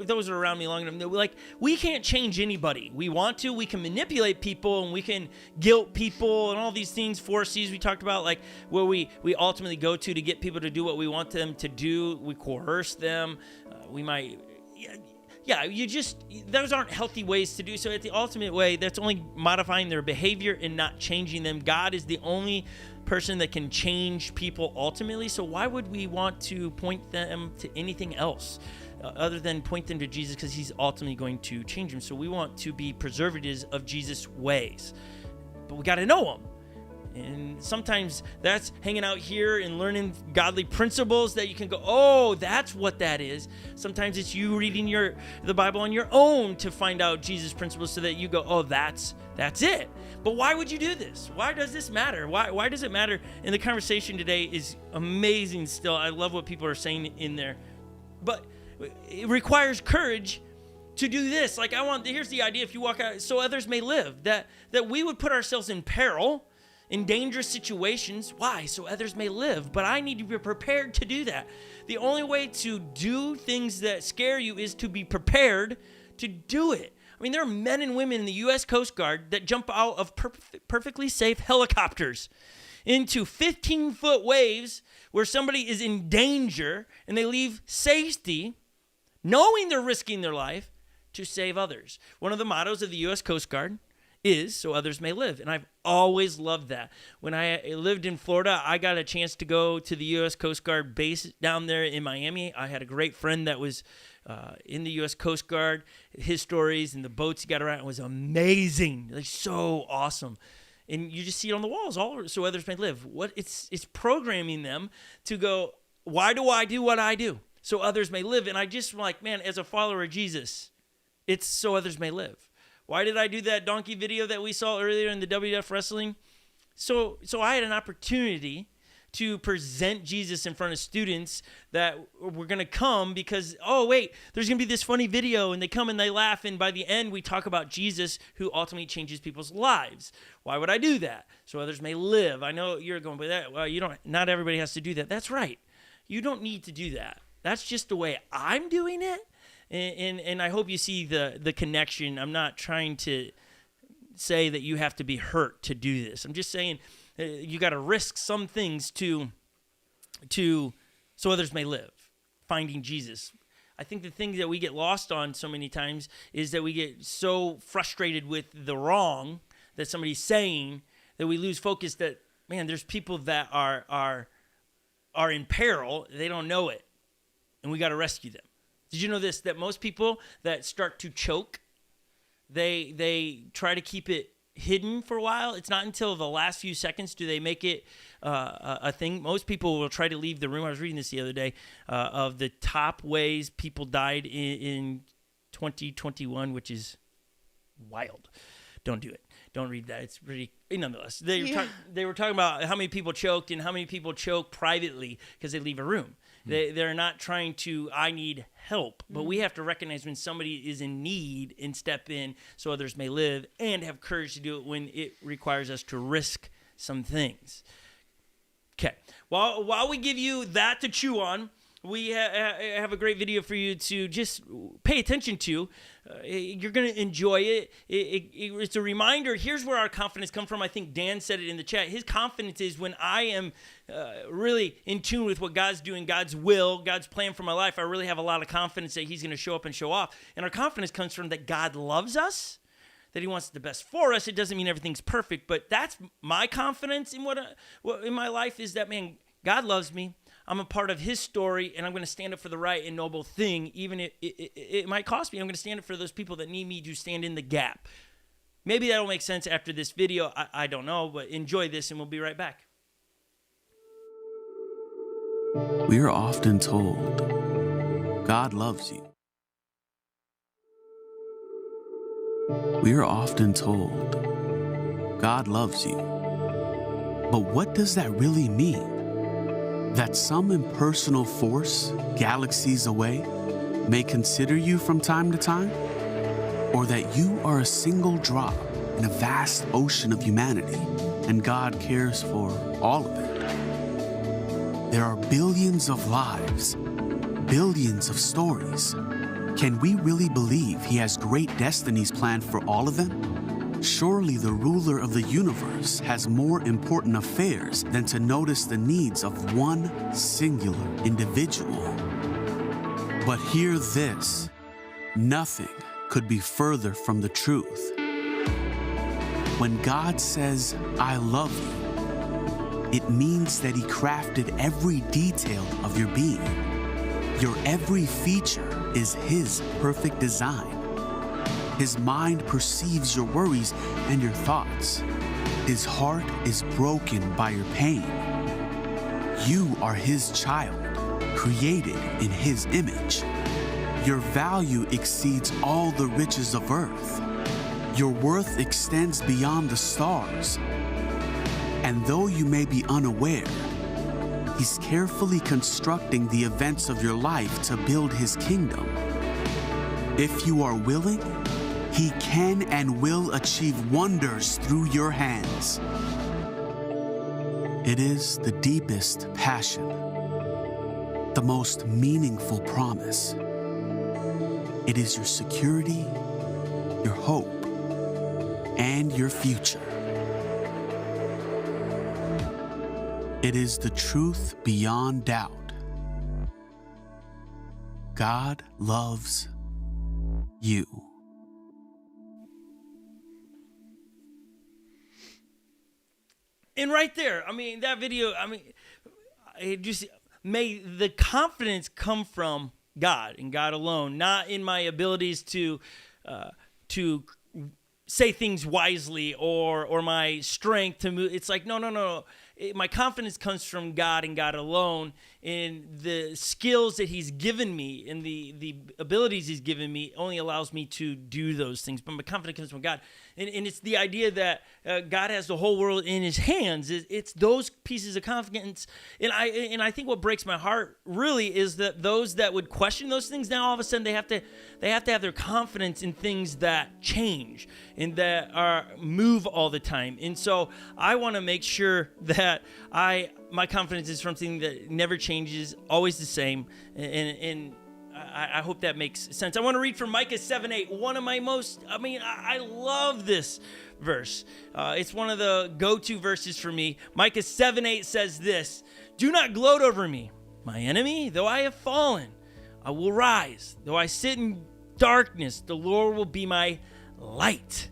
those are around me long enough. They're like, we can't change anybody. We want to. We can manipulate people, and we can guilt people, and all these things. 4 C's we talked about, like where we ultimately go to get people to do what we want them to do. We coerce them. We might. Yeah, those aren't healthy ways to do so. At the ultimate way, that's only modifying their behavior and not changing them. God is the only person that can change people ultimately. So why would we want to point them to anything else other than point them to Jesus, because he's ultimately going to change them? So we want to be preservatives of Jesus' ways, but we got to know them. And sometimes that's hanging out here and learning godly principles that you can go, oh, that's what that is. Sometimes it's you reading the Bible on your own to find out Jesus' principles so that you go, oh, that's it. But why would you do this? Why does this matter? Why does it matter? And the conversation today is amazing still. I love what people are saying in there. But it requires courage to do this. Like here's the idea, if you walk out, so others may live, that we would put ourselves in peril, in dangerous situations. Why? So others may live. But I need to be prepared to do that. The only way to do things that scare you is to be prepared to do it. I mean, there are men and women in the U.S. Coast Guard that jump out of perfectly safe helicopters into 15-foot waves where somebody is in danger, and they leave safety, knowing they're risking their life, to save others. One of the mottos of the U.S. Coast Guard is so others may live. And I've always loved that. When I lived in Florida, I got a chance to go to the U.S. Coast Guard base down there in Miami. I had a great friend that was in the U.S. Coast Guard. His stories and the boats he got around was amazing. Like, so awesome. And you just see it on the walls, all so others may live. It's programming them to go, why do I do what I do? So others may live. And I just like, man, as a follower of Jesus, it's so others may live. Why did I do that donkey video that we saw earlier in the WWF wrestling? So I had an opportunity to present Jesus in front of students that were going to come because, oh, wait, there's going to be this funny video, and they come and they laugh, and by the end we talk about Jesus who ultimately changes people's lives. Why would I do that? So others may live. I know you're going, but not everybody has to do that. That's right. You don't need to do that. That's just the way I'm doing it. And I hope you see the connection. I'm not trying to say that you have to be hurt to do this. I'm just saying you got to risk some things to so others may live. Finding Jesus. I think the thing that we get lost on so many times is that we get so frustrated with the wrong that somebody's saying that we lose focus that, man, there's people that are in peril. They don't know it. And we got to rescue them. Did you know this, that most people that start to choke, they try to keep it hidden for a while? It's not until the last few seconds do they make it a thing. Most people will try to leave the room. I was reading this the other day of the top ways people died in 2021, which is wild. Don't do it. Don't read that. It's pretty, nonetheless. They were talking about how many people choked and how many people choke privately because they leave a room. They're not trying to, I need help. But we have to recognize when somebody is in need and step in so others may live, and have courage to do it when it requires us to risk some things. Okay. While we give you that to chew on, we have a great video for you to just pay attention to. You're going to enjoy it. It's a reminder. Here's where our confidence comes from. I think Dan said it in the chat. His confidence is when I am really in tune with what God's doing, God's will, God's plan for my life. I really have a lot of confidence that he's going to show up and show off. And our confidence comes from that God loves us, that he wants the best for us. It doesn't mean everything's perfect, but that's my confidence in what in my life is that, man, God loves me. I'm a part of his story, and I'm going to stand up for the right and noble thing, even if it might cost me. I'm going to stand up for those people that need me to stand in the gap. Maybe that'll make sense after this video. I don't know, but enjoy this, and we'll be right back. We are often told, God loves you. We are often told, God loves you. But what does that really mean? That some impersonal force, galaxies away, may consider you from time to time? Or that you are a single drop in a vast ocean of humanity and God cares for all of it. There are billions of lives, billions of stories. Can we really believe He has great destinies planned for all of them? Surely the ruler of the universe has more important affairs than to notice the needs of one singular individual. But hear this, nothing could be further from the truth. When God says, I love you, it means that He crafted every detail of your being. Your every feature is His perfect design. His mind perceives your worries and your thoughts. His heart is broken by your pain. You are His child, created in His image. Your value exceeds all the riches of earth. Your worth extends beyond the stars. And though you may be unaware, He's carefully constructing the events of your life to build His kingdom. If you are willing, He can and will achieve wonders through your hands. It is the deepest passion, the most meaningful promise. It is your security, your hope, and your future. It is the truth beyond doubt. God loves you. And right there, I mean, that video, I mean, it just may the confidence come from God and God alone, not in my abilities to say things wisely or my strength to move. It's like, no. My confidence comes from God and God alone, and the skills that He's given me and the abilities He's given me only allows me to do those things. But my confidence comes from God. And it's the idea that God has the whole world in His hands. It's those pieces of confidence. And I think what breaks my heart really is that those that would question those things, now all of a sudden they have to have their confidence in things that change and that move all the time. And so I want to make sure that my confidence is something that never changes, always the same. And I hope that makes sense. I want to read from Micah 7:8. One of my most, I love this verse. It's one of the go-to verses for me. Micah 7:8 says this: do not gloat over me, my enemy. Though I have fallen, I will rise. Though I sit in darkness, the Lord will be my light.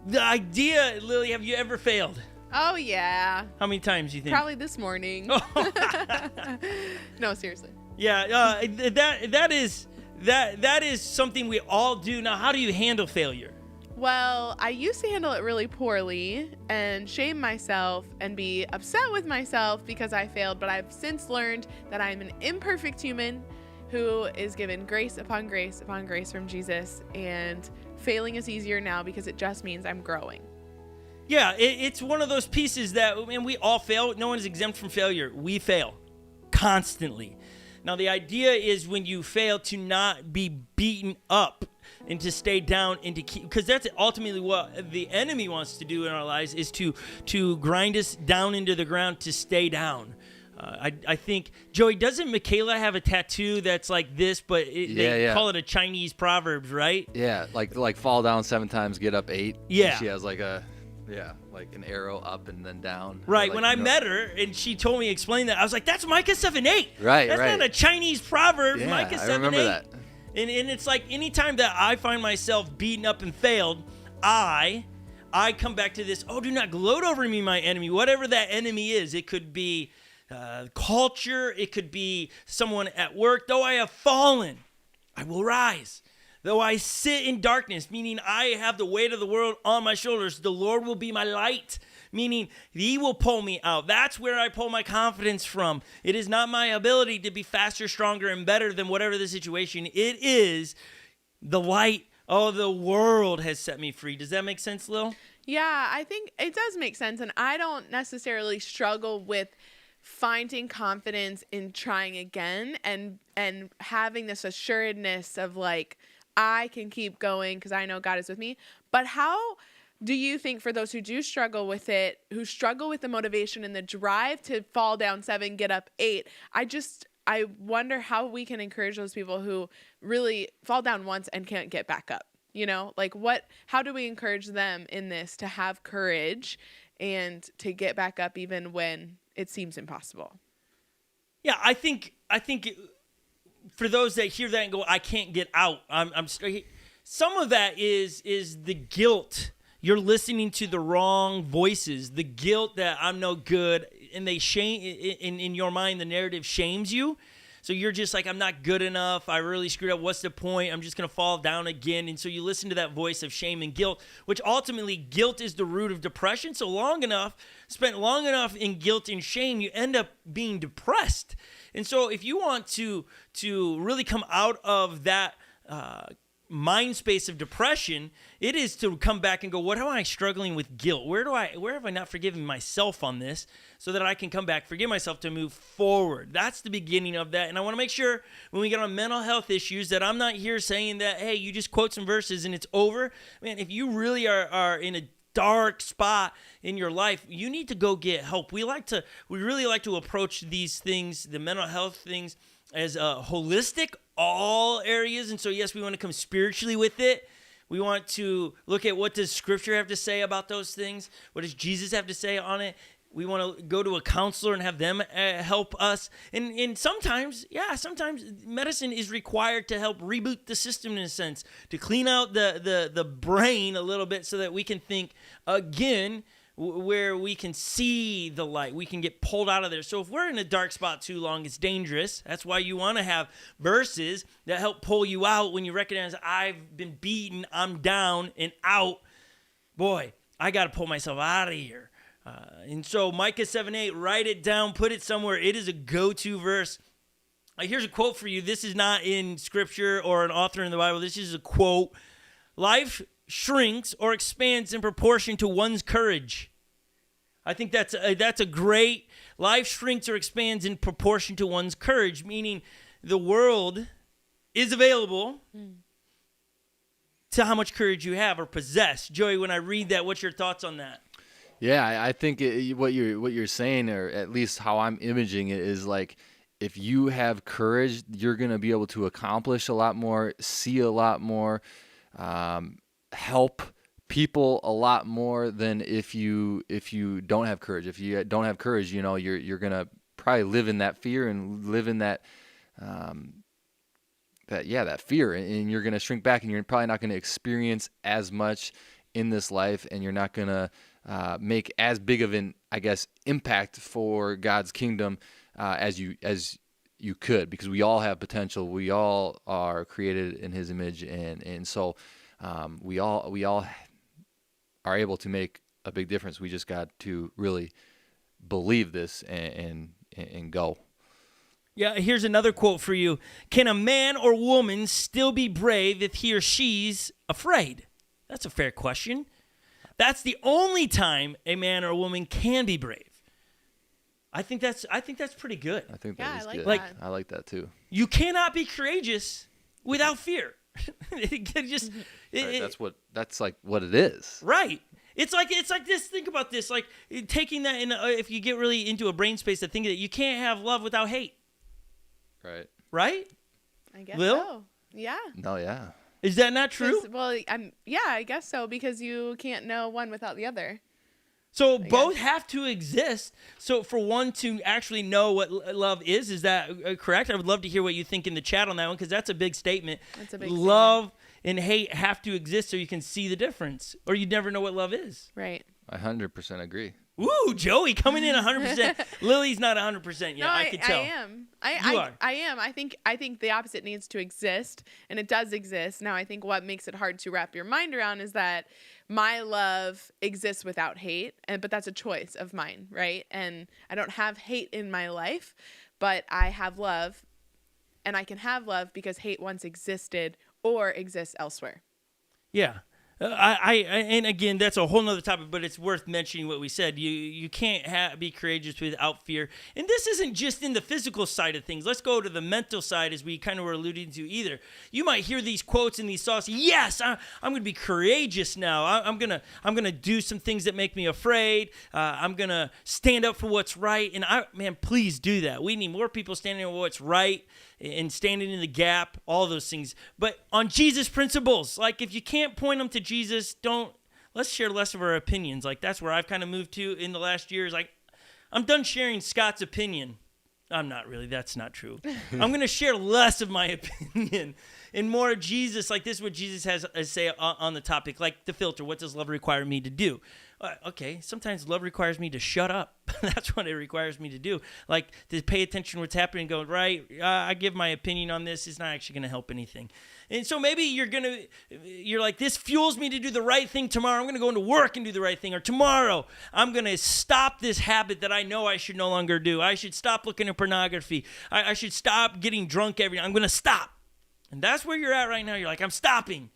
The idea, Lily, have you ever failed? Oh, yeah. How many times do you think? Probably this morning. No, seriously. Yeah, that is something we all do. Now, how do you handle failure? Well, I used to handle it really poorly and shame myself and be upset with myself because I failed, but I've since learned that I'm an imperfect human who is given grace upon grace upon grace from Jesus, and failing is easier now because it just means I'm growing. Yeah, it's one of those pieces that, and we all fail. No one is exempt from failure. We fail constantly. Now, the idea is when you fail to not be beaten up and to stay down and to keep, because that's ultimately what the enemy wants to do in our lives, is to grind us down into the ground, to stay down. I think, Joey, doesn't Michaela have a tattoo that's like this, but they call it a Chinese proverb, right? Yeah, like fall down 7 times, get up 8. Yeah. And she has like an arrow up and then down. Right. Like, when I met her and she told me, explain that, I was like, that's Micah 7:8. Right. That's not a Chinese proverb. Yeah, Micah 7:8. I remember that. And it's like anytime that I find myself beaten up and failed, I come back to this, do not gloat over me, my enemy. Whatever that enemy is, it could be culture, it could be someone at work. Though I have fallen, I will rise. Though I sit in darkness, meaning I have the weight of the world on my shoulders, the Lord will be my light, meaning He will pull me out. That's where I pull my confidence from. It is not my ability to be faster, stronger, and better than whatever the situation. It is the light of the world has set me free. Does that make sense, Lil? Yeah, I think it does make sense. And I don't necessarily struggle with finding confidence in trying again and having this assuredness of like, I can keep going because I know God is with me. But how do you think for those who do struggle with it, who struggle with the motivation and the drive to fall down 7, get up 8, I wonder how we can encourage those people who really fall down once and can't get back up. You know, like how do we encourage them in this to have courage and to get back up even when it seems impossible? Yeah, I think for those that hear that and go, I can't get out. Some of that is the guilt. You're listening to the wrong voices. The guilt that I'm no good, and they shame in your mind. The narrative shames you. So you're just like, I'm not good enough. I really screwed up. What's the point? I'm just going to fall down again. And so you listen to that voice of shame and guilt, which ultimately guilt is the root of depression. So spent long enough in guilt and shame, you end up being depressed. And so if you want to really come out of that mind space of depression, it is to come back and go, what am I struggling with guilt? Where have I not forgiven myself on this, so that I can come back, forgive myself, to move forward? That's the beginning of that. And I want to make sure when we get on mental health issues that I'm not here saying that, hey, you just quote some verses and it's over. Man, if you really are in a dark spot in your life, you need to go get help. We really like to approach these things, the mental health things, as holistic, all areas. And so, yes, we want to come spiritually with it. We want to look at what does Scripture have to say about those things? What does Jesus have to say on it? We want to go to a counselor and have them help us. And sometimes medicine is required to help reboot the system, in a sense, to clean out the brain a little bit so that we can think again, where we can see the light. We can get pulled out of there. So if we're in a dark spot too long, it's dangerous. That's why you want to have verses that help pull you out when you recognize, I've been beaten, I'm down and out. Boy, I got to pull myself out of here. And so Micah 7:8, write it down, put it somewhere. It is a go-to verse. Here's a quote for you. This is not in Scripture or an author in the Bible. This is a quote. Life shrinks or expands in proportion to one's courage. I think that's a great. Life shrinks or expands in proportion to one's courage, meaning the world is available to how much courage you have or possess. Joey, when I read that, what's your thoughts on that? Yeah, I think what you're saying, or at least how I'm imaging it, is like, if you have courage, you're going to be able to accomplish a lot more, see a lot more, help people a lot more than if you don't have courage. If you don't have courage, you're going to probably live in that fear and live in that fear, and you're going to shrink back, and you're probably not going to experience as much in this life, and you're not going to make as big of an, I guess, impact for God's kingdom as you could, because we all have potential. We all are created in His image, and so we all are able to make a big difference. We just got to really believe this and go. Yeah, here's another quote for you. Can a man or woman still be brave if he or she's afraid? That's a fair question. That's the only time a man or a woman can be brave. I think that's pretty good. I think that is good. That. I like that too. You cannot be courageous without fear. That's like what it is. Right. It's like this. Think about this. Like taking that in. If you get really into a brain space, to think that you can't have love without hate. Right. Right. I guess Lil? so. Yeah. No, yeah. Is that not true? Well, I guess so, because you can't know one without the other. So both have to exist. So for one to actually know what love is that correct? I would love to hear what you think in the chat on that one, because that's a big statement. That's a big love and hate have to exist so you can see the difference, or you'd never know what love is. Right. I 100% agree. Ooh, Joey coming in 100%. Lily's not 100% yet. No, I can tell. I am. You are. I am. I think the opposite needs to exist, and it does exist. Now, I think what makes it hard to wrap your mind around is that my love exists without hate, but that's a choice of mine, right? And I don't have hate in my life, but I have love, and I can have love because hate once existed or exists elsewhere. Yeah. And again, that's a whole nother topic, but it's worth mentioning what we said. You can't be courageous without fear. And this isn't just in the physical side of things. Let's go to the mental side, as we kind of were alluding to either. You might hear these quotes and these thoughts. Yes, I'm going to be courageous now. I'm gonna do some things that make me afraid. I'm gonna stand up for what's right. And man, please do that. We need more people standing for what's right and standing in the gap, all those things. But on Jesus principles, like if you can't point them to Jesus, let's share less of our opinions. Like that's where I've kind of moved to in the last year. Is like, I'm done sharing Scott's opinion. I'm not really, that's not true. I'm going to share less of my opinion and more of Jesus. Like this is what Jesus has to say on the topic, like the filter. What does love require me to do? Okay, sometimes love requires me to shut up. That's what it requires me to do. Like to pay attention to what's happening and go, right, I give my opinion on this. It's not actually going to help anything. And so maybe you're like, this fuels me to do the right thing tomorrow. I'm going to go into work and do the right thing. Or tomorrow, I'm going to stop this habit that I know I should no longer do. I should stop looking at pornography. I should stop getting drunk every night. I'm going to stop. And that's where you're at right now. You're like, I'm stopping.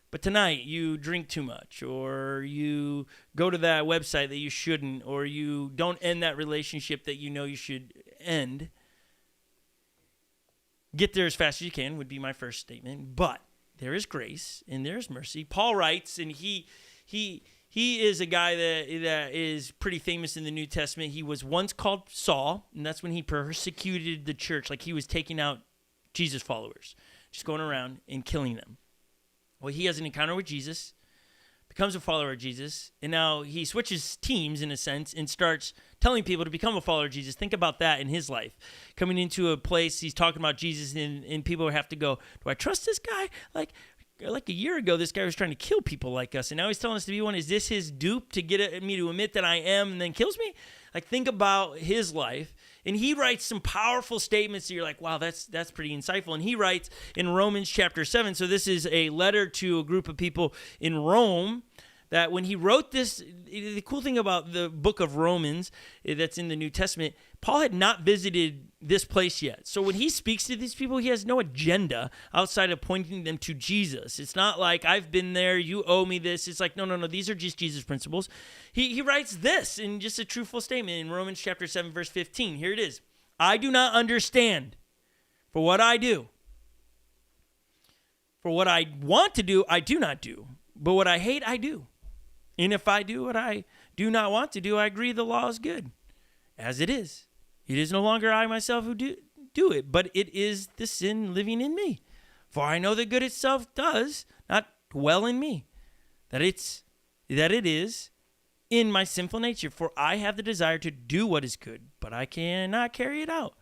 But tonight you drink too much, or you go to that website that you shouldn't, or you don't end that relationship that you know you should end. Get there as fast as you can would be my first statement. But there is grace and there is mercy. Paul writes, and he is a guy that is pretty famous in the New Testament. He was once called Saul, and that's when he persecuted the church. Like he was taking out Jesus followers, just going around and killing them. Well, he has an encounter with Jesus, becomes a follower of Jesus, and now he switches teams in a sense and starts telling people to become a follower of Jesus. Think about that in his life. Coming into a place, he's talking about Jesus, and people have to go, do I trust this guy? Like a year ago, this guy was trying to kill people like us, and now he's telling us to be one. Is this his dupe to get me to admit that I am and then kills me? Like, think about his life. And he writes some powerful statements that you're like, wow, that's pretty insightful. And he writes in Romans chapter 7, so this is a letter to a group of people in Rome, that when he wrote this, the cool thing about the book of Romans that's in the New Testament, Paul had not visited this place yet. So when he speaks to these people, he has no agenda outside of pointing them to Jesus. It's not like, I've been there, you owe me this. It's like, no, these are just Jesus principles. He writes this in just a truthful statement in Romans chapter 7, verse 15. Here it is. I do not understand for what I do. For what I want to do, I do not do. But what I hate, I do. And if I do what I do not want to do, I agree the law is good. As it is no longer I myself who do it, but it is the sin living in me. For I know that good itself does not dwell in me, that it is in my sinful nature. For I have the desire to do what is good, but I cannot carry it out.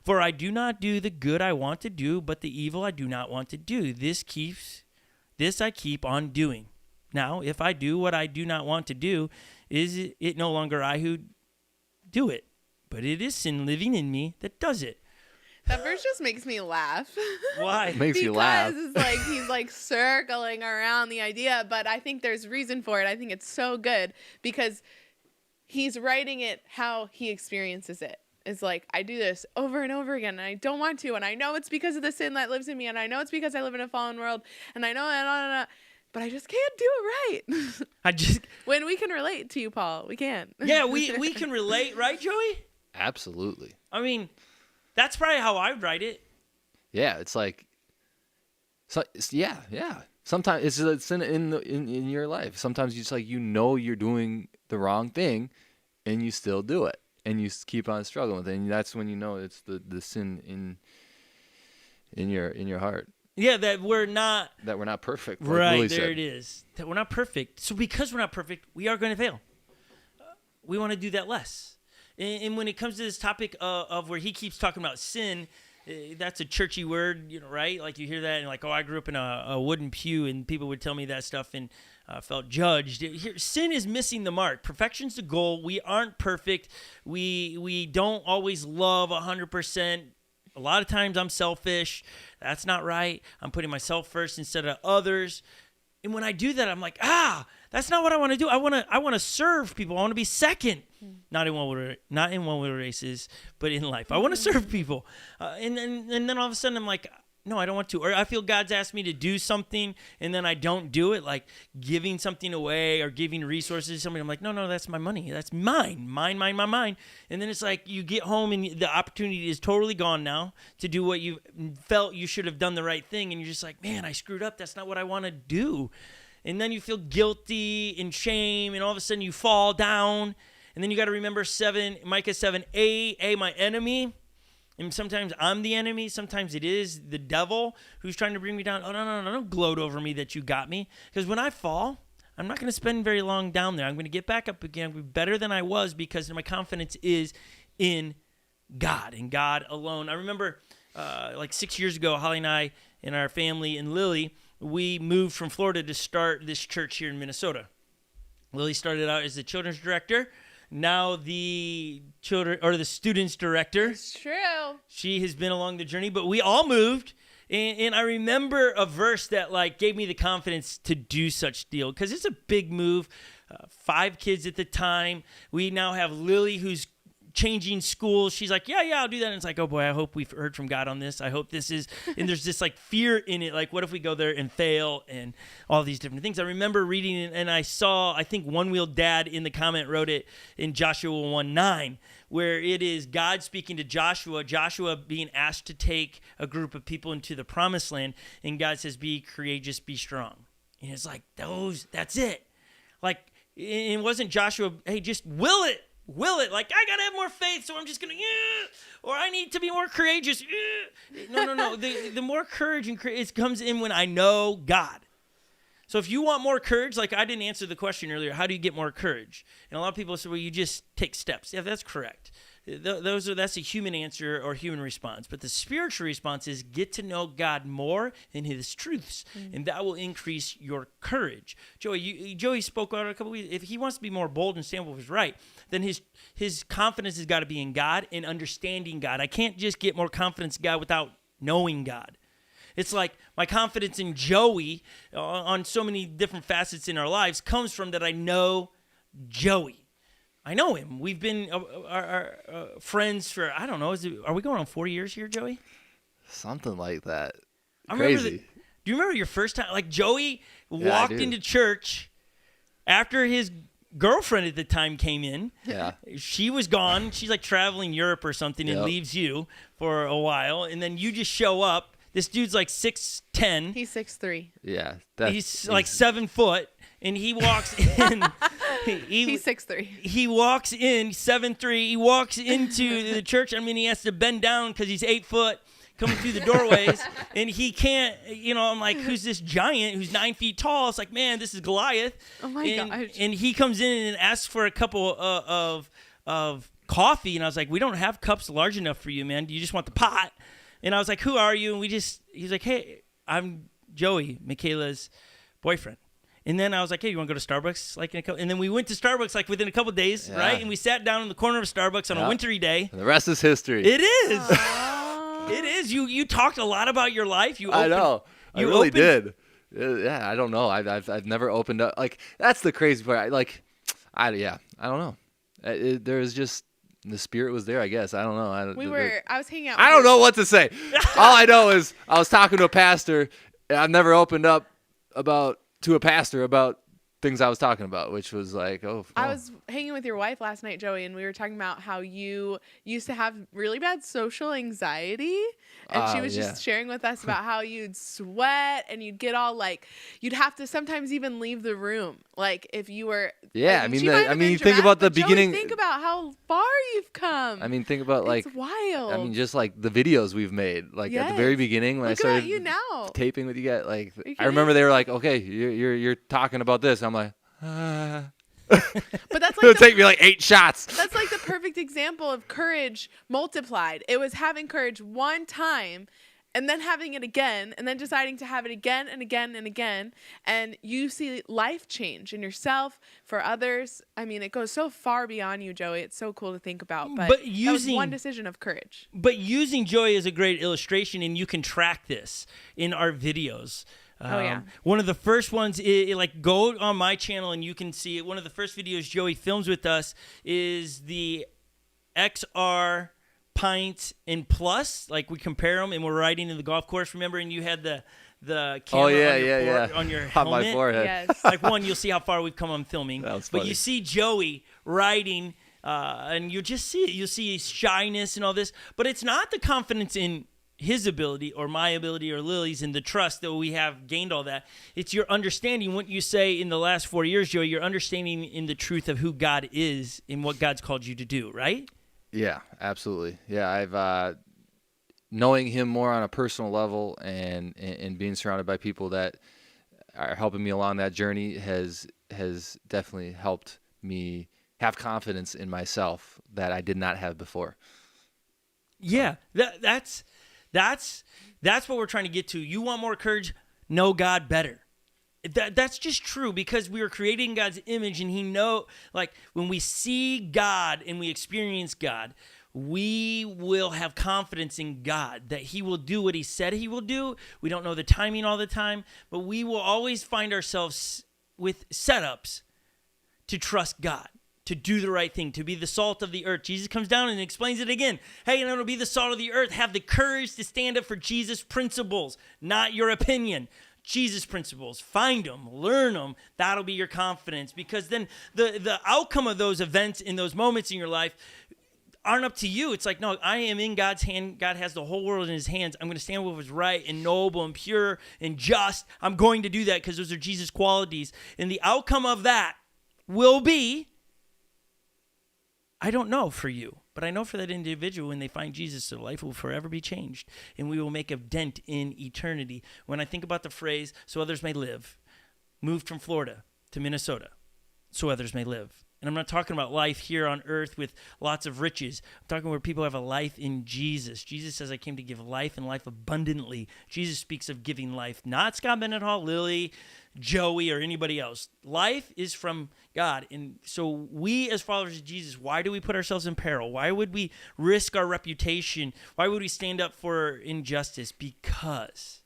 For I do not do the good I want to do, but the evil I do not want to do. This I keep on doing. Now, if I do what I do not want to do, is it no longer I who do it, but it is sin living in me that does it. That verse just makes me laugh. Why? It makes you laugh. Because it's like he's like circling around the idea, but I think there's reason for it. I think it's so good because he's writing it how he experiences it. It's like, I do this over and over again, and I don't want to, and I know it's because of the sin that lives in me, and I know it's because I live in a fallen world, and I know, but I just can't do it right. When we can relate to you, Paul, we can. Yeah, we can relate, right, Joey? Absolutely. I mean, that's probably how I write it. Yeah, it's like, yeah. Sometimes it's in your life. Sometimes you just like, you're doing the wrong thing, and you still do it, and you keep on struggling with it, and that's when you know it's the sin in your heart. Yeah, that we're not perfect. Like right, Willie there said. it is. That we're not perfect. So because we're not perfect, we are going to fail. We want to do that less. And when it comes to this topic of where he keeps talking about sin, that's a churchy word, right? Like you hear that and like, oh, I grew up in a wooden pew, and people would tell me that stuff and felt judged. Sin is missing the mark. Perfection's the goal. We aren't perfect. We don't always love 100%. A lot of times I'm selfish. That's not right. I'm putting myself first instead of others. And when I do that, I'm like, that's not what I want to do. I want to serve people. I want to be second. Not in one-wheel races, but in life. I want to serve people. And then all of a sudden I'm like, no, I don't want to. Or I feel God's asked me to do something and then I don't do it, like giving something away or giving resources to somebody. I'm like, no, that's my money. That's mine. Mine. And then it's like you get home and the opportunity is totally gone now to do what you felt you should have done the right thing. And you're just like, man, I screwed up. That's not what I want to do. And then you feel guilty and shame, and all of a sudden you fall down. And then you got to remember Micah 7, my enemy. And sometimes I'm the enemy. Sometimes it is the devil who's trying to bring me down. Oh, no, don't gloat over me that you got me. Because when I fall, I'm not going to spend very long down there. I'm going to get back up again. I'm going to be better than I was because my confidence is in God and God alone. I remember like 6 years ago, Holly and I and our family and Lily, we moved from Florida to start this church here in Minnesota. Lily started out as the children's director. Now the students director. It's true. She has been along the journey, but we all moved. And I remember a verse that like gave me the confidence to do such deal because it's a big move. 5 kids at the time. We now have Lily who's changing schools. She's like, yeah, I'll do that. And it's like, oh boy, I hope we've heard from God on this. I hope this is, and there's this like fear in it. Like, what if we go there and fail and all these different things? I remember reading it and I saw, I think One Wheel Dad in the comment wrote it in Joshua 1:9, where it is God speaking to Joshua being asked to take a group of people into the promised land. And God says, be courageous, be strong. And it's like, that's it. Like, it wasn't Joshua, hey, just will it. Like, I got to have more faith, so I'm just going to, or I need to be more courageous. No. The more courage and it comes in when I know God. So if you want more courage, like I didn't answer the question earlier, how do you get more courage? And a lot of people say, well, you just take steps. Yeah, that's correct. That's a human answer or human response. But the spiritual response is get to know God more and his truths, and that will increase your courage. Joey spoke out a couple weeks. If he wants to be more bold and stand what was right, then his confidence has got to be in God and understanding God. I can't just get more confidence in God without knowing God. It's like my confidence in Joey on so many different facets in our lives comes from that I know Joey. I know him. We've been our friends for, I don't know, are we going on 4 years here, Joey? Something like that. Crazy. Do you remember your first time? Like Joey walked into church after his girlfriend at the time came in. Yeah. She was gone. She's like traveling Europe or something and leaves you for a while. And then you just show up. This dude's like 6'10". He's 6'3". Yeah. He's like 7 foot. And he walks in. He's 6'3". He walks in 7'3". He walks into the church. I mean, he has to bend down because he's 8 foot coming through the doorways. And he can't, I'm like, who's this giant who's 9 feet tall? It's like, man, this is Goliath. Oh, my gosh. And he comes in and asks for a couple of coffee. And I was like, we don't have cups large enough for you, man. Do you just want the pot? And I was like, who are you? And he's like, hey, I'm Joey, Michaela's boyfriend. And then I was like, hey, you want to go to Starbucks? And then we went to Starbucks like within a couple of days, right? And we sat down in the corner of Starbucks on a wintry day. And the rest is history. It is. It is. You talked a lot about your life. I know. I really did. Yeah, I don't know. I've never opened up. Like, that's the crazy part. I don't know. There's just, the spirit was there, I guess. I don't know. I was hanging out. I don't know what to say. All I know is I was talking to a pastor, and I've never opened up to a pastor about things I was talking about, which was like, I was hanging with your wife last night, Joey, and we were talking about how you used to have really bad social anxiety. And she was just sharing with us about how you'd sweat and you'd get all like, you'd have to sometimes even leave the room. Like if you were. Yeah. I mean, think about the beginning. Joey, think about how far you've come. I mean, think about it's wild. I mean, just like the videos we've made, like at the very beginning when I started you now. taping with you guys, like I remember they were like, okay, you're talking about this. I'm like, But that's like it'll take me like 8 shots. That's like the perfect example of courage multiplied. It was having courage one time and then having it again and then deciding to have it again and again and again. And you see life change in yourself, for others. I mean, it goes so far beyond you, Joey. It's so cool to think about. But that was one decision of courage. But using Joey is a great illustration, and you can track this in our videos. One of the first ones, go on my channel and you can see it. One of the first videos Joey films with us is the XR pints and plus, like we compare them, and we're riding in the golf course. Remember, and you had the camera on your helmet. On my forehead. Yes. Like one, you'll see how far we've come on filming. That's but funny. you see Joey riding, and you just see it. You'll see his shyness and all this, but it's not the confidence in his ability or my ability or Lily's and the trust that we have gained all that. It's your understanding. Wouldn't you say in the last 4 years, Joey, your understanding in the truth of who God is and what God's called you to do, right? Yeah, absolutely. Yeah, I've knowing him more on a personal level and being surrounded by people that are helping me along that journey has definitely helped me have confidence in myself that I did not have before. Yeah, that's what we're trying to get to. You want more courage? Know God better. That's just true, because we were creating God's image, and like when we see God and we experience God, we will have confidence in God that he will do what he said he will do. We don't know the timing all the time, but we will always find ourselves with setups to trust God, to do the right thing, to be the salt of the earth. Jesus comes down and explains it again. Hey, I'm going to be the salt of the earth. Have the courage to stand up for Jesus' principles, not your opinion. Jesus principles. Find them, learn them. That'll be your confidence, because then the outcome of those events in those moments in your life aren't up to you. It's like, no, I am in God's hand. God has the whole world in his hands. I'm going to stand with what's right and noble and pure and just. I'm going to do that because those are Jesus' qualities. And the outcome of that will be, I don't know for you, but I know for that individual, when they find Jesus, their life will forever be changed, and we will make a dent in eternity. When I think about the phrase, so others may live, moved from Florida to Minnesota, so others may live. And I'm not talking about life here on earth with lots of riches. I'm talking where people have a life in Jesus. Jesus says, I came to give life and life abundantly. Jesus speaks of giving life, not Scott Bennett Hall, Lily, Joey, or anybody else. Life is from God. And so we, as followers of Jesus, why do we put ourselves in peril? Why would we risk our reputation? Why would we stand up for injustice? Because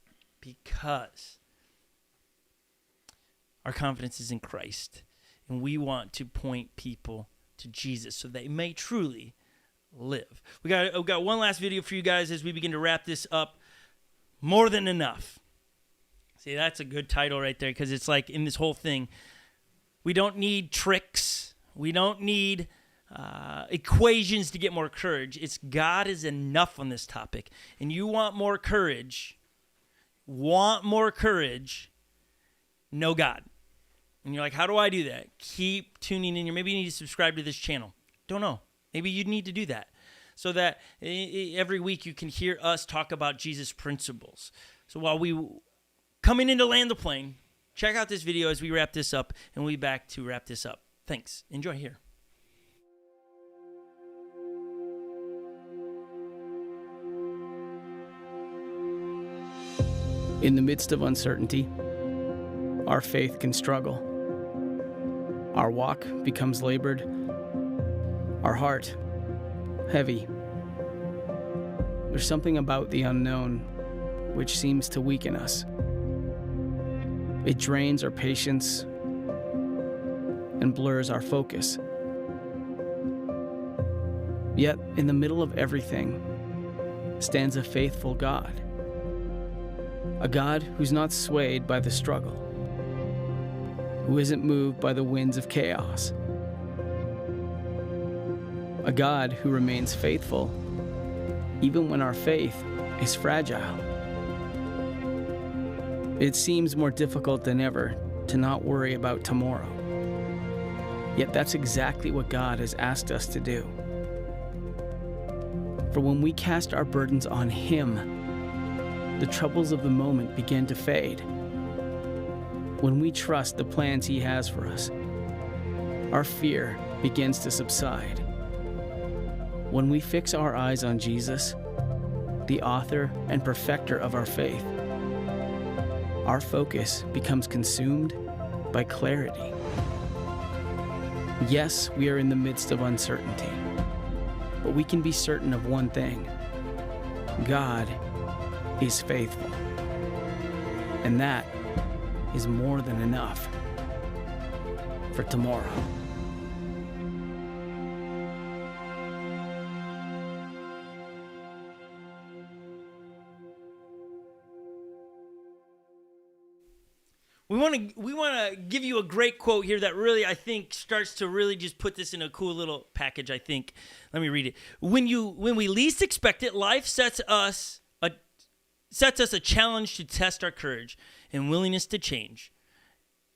our confidence is in Christ. And we want to point people to Jesus so they may truly live. We got one last video for you guys as we begin to wrap this up. More than enough. See, that's a good title right there, because it's like in this whole thing, we don't need tricks. We don't need equations to get more courage. It's God is enough on this topic. And you want more courage, know God. And you're like, how do I do that? Keep tuning in. Maybe you need to subscribe to this channel. Don't know. Maybe you need to do that so that every week you can hear us talk about Jesus' principles. So while we coming into land the plane, check out this video as we wrap this up, and we'll be back to wrap this up. Thanks. Enjoy here. In the midst of uncertainty, our faith can struggle. Our walk becomes labored, our heart heavy. There's something about the unknown which seems to weaken us. It drains our patience and blurs our focus. Yet, in the middle of everything stands a faithful God. A God who's not swayed by the struggle, who isn't moved by the winds of chaos. A God who remains faithful even when our faith is fragile. It seems more difficult than ever to not worry about tomorrow. Yet that's exactly what God has asked us to do. For when we cast our burdens on Him, the troubles of the moment begin to fade. When we trust the plans He has for us, our fear begins to subside. When we fix our eyes on Jesus, the author and perfecter of our faith, our focus becomes consumed by clarity. Yes, we are in the midst of uncertainty, but we can be certain of one thing: God is faithful. And that is more than enough for tomorrow. We want to give you a great quote here that really, I think, starts to really just put this in a cool little package, I think. Let me read it. When we least expect it, life sets us a challenge to test our courage and willingness to change.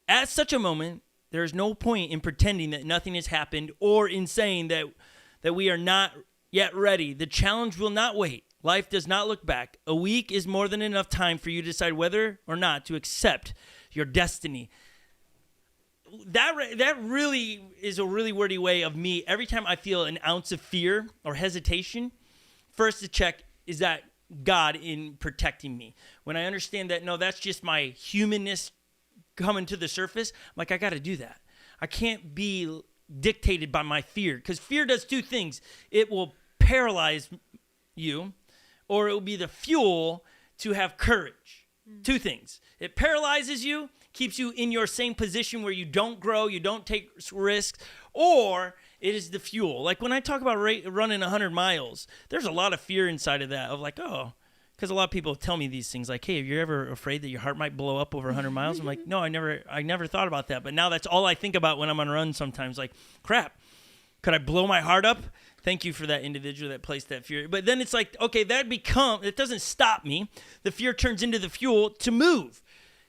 At such a moment, there is no point in pretending that nothing has happened or in saying that we are not yet ready. The challenge will not wait. Life does not look back. A week is more than enough time for you to decide whether or not to accept your destiny. That really is a really wordy way of me. Every time I feel an ounce of fear or hesitation, first to check, is that God in protecting me? When I understand that, no, that's just my humanness coming to the surface, I'm like, I got to do that. I can't be dictated by my fear, because fear does two things. It will paralyze you, or it will be the fuel to have courage. Two things. It paralyzes you, keeps you in your same position where you don't grow, you don't take risks, or it is the fuel. Like when I talk about running 100 miles, there's a lot of fear inside of that, of like, oh, because a lot of people tell me these things like, hey, have you ever afraid that your heart might blow up over 100 miles? I'm like, no, I never thought about that. But now that's all I think about when I'm on a run sometimes. Like, crap, could I blow my heart up? Thank you for that individual that placed that fear. But then it's like, okay, it doesn't stop me. The fear turns into the fuel to move.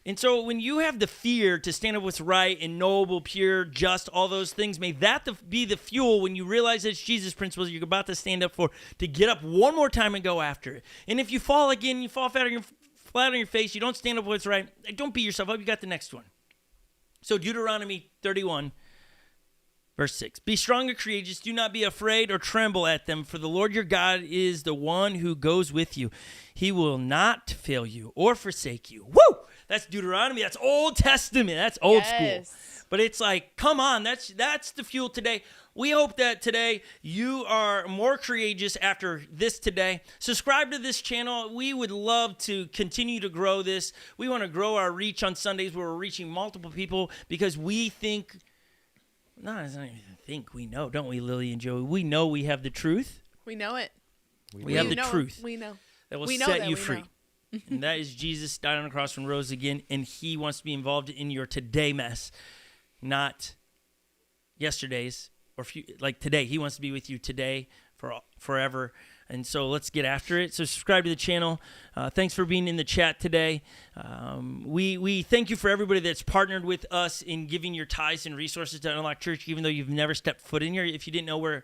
And so when you have the fear to stand up what's right and noble, pure, just, all those things, may that be the fuel when you realize it's Jesus' principles you're about to stand up for, to get up one more time and go after it. And if you fall again, you fall flat on your face, you don't stand up what's right, don't beat yourself up. You got the next one. So Deuteronomy 31. Verse 6, be strong and courageous. Do not be afraid or tremble at them, for the Lord your God is the one who goes with you. He will not fail you or forsake you. Woo! That's Deuteronomy. That's Old Testament. That's old school. But it's like, come on, that's the fuel today. We hope that today you are more courageous after this today. Subscribe to this channel. We would love to continue to grow this. We want to grow our reach on Sundays where we're reaching multiple people, because we think... No, it's not even think. We know, don't we, Lily and Joey? We know we have the truth. We know it. We have the truth. We know. That will set you free. And that is Jesus died on the cross and rose again, and he wants to be involved in your today mess, not yesterday's or like today. He wants to be with you today for forever. And so let's get after it. So subscribe to the channel. Thanks for being in the chat today. We thank you for everybody that's partnered with us in giving your tithes and resources to Unlock Church, even though you've never stepped foot in here. If you didn't know, we're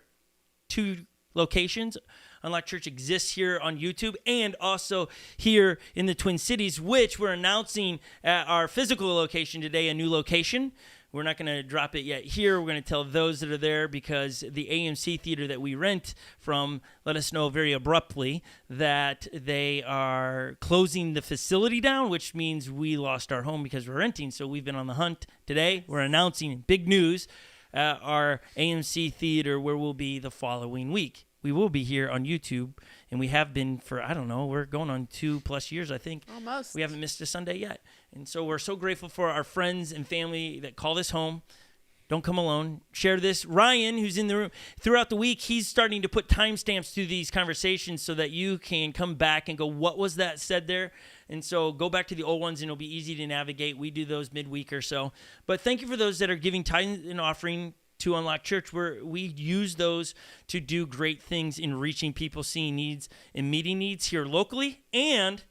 2 locations. Unlock Church exists here on YouTube and also here in the Twin Cities, which we're announcing at our physical location today, a new location. We're not going to drop it yet here. We're going to tell those that are there, because the AMC theater that we rent from let us know very abruptly that they are closing the facility down, which means we lost our home because we're renting. So we've been on the hunt today. We're announcing big news at our AMC theater, where we'll be the following week. We will be here on YouTube, and we have been for, I don't know, we're going on 2+ years, I think. Almost. We haven't missed a Sunday yet. And so we're so grateful for our friends and family that call this home. Don't come alone. Share this. Ryan, who's in the room, throughout the week, he's starting to put timestamps to these conversations so that you can come back and go, what was that said there? And so go back to the old ones, and it'll be easy to navigate. We do those midweek or so. But thank you for those that are giving tithe and offering to Unlock Church, where we use those to do great things in reaching people, seeing needs, and meeting needs here locally, and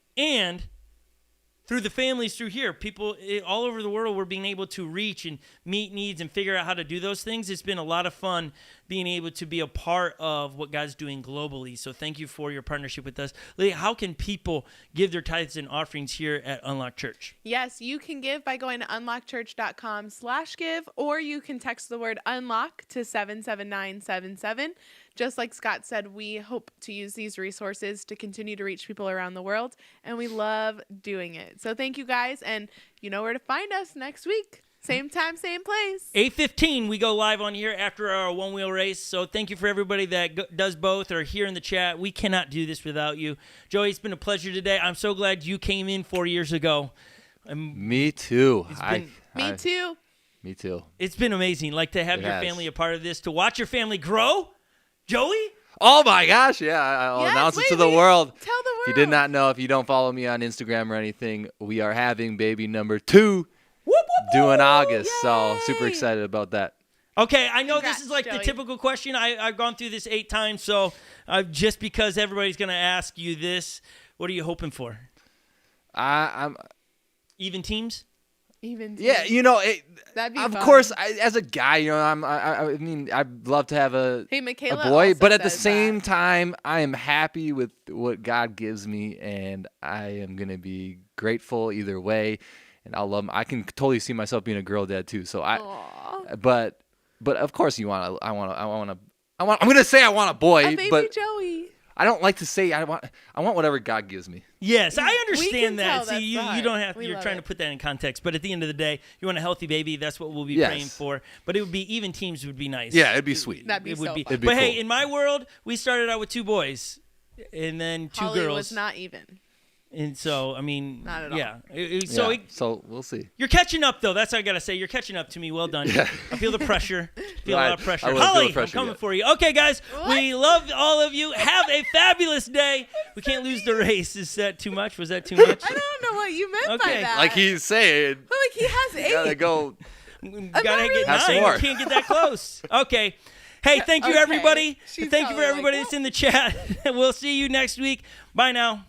through the families through here. People all over the world, we're being able to reach and meet needs and figure out how to do those things. It's been a lot of fun being able to be a part of what God's doing globally. So thank you for your partnership with us. Leah, how can people give their tithes and offerings here at Unlock Church? Yes, you can give by going to unlockchurch.com/give, or you can text the word unlock to 77977. Just like Scott said, we hope to use these resources to continue to reach people around the world, and we love doing it. So thank you guys, and you know where to find us next week. Same time, same place. 8:15, we go live on here after our one-wheel race. So thank you for everybody that does both or here in the chat. We cannot do this without you. Joey, it's been a pleasure today. I'm so glad you came in 4 years ago. Me too. Me too. Me too. It's been amazing, like to have your family a part of this, to watch your family grow. Joey? Oh my gosh, yeah. I'll announce it to the world. Tell the world. If you did not know, if you don't follow me on Instagram or anything, we are having baby number 2 due in August. So Yay! super excited about that. Okay, I know Congrats, this is like the Joey. typical question. I've gone through this 8 times, so just because everybody's going to ask you this, what are you hoping for? I'm Even teams? Even Yeah, That'd be of fun. course, as a guy, I mean, I'd love to have a Michaela boy, also but at the says same that. time, I am happy with what God gives me, and I am gonna be grateful either way, and I'll love. I can totally see myself being a girl dad too. So Aw. but of course, I'm gonna say I want a boy, A baby but Joey. I don't like to say I want whatever God gives me. Yes, I can understand tell that. See, that's you the heart. don't have. We You're love trying it. to put that in context, but at the end of the day, you want a healthy baby. That's what we'll be Yes. praying for. But it would be even teams would be nice. Yeah, it'd be sweet. That'd be It would so be. fun. It'd be But hey, cool. in my world, we started out with 2 boys, and then 2 Holly girls. was not even. And so, I mean, Not at all. yeah. So so we'll see. You're catching up, though. That's what I gotta say. You're catching up to me. Well done. Yeah. I feel the pressure. Feel a Right. lot of pressure. I wouldn't feel Holly, the pressure I'm coming yet. for you. Okay, guys, we love all of you. Have a fabulous day. We can't lose the race. Is that too much? Was that too much? I don't know what you meant by Okay. that. Like he's saying, But like he has 8. gotta go. Gotta really get Have some 9. more. You can't get that close. Okay. Hey, thank you, Okay. everybody. She's Thank you for probably like, everybody that's in the chat. We'll see you next week. Bye now.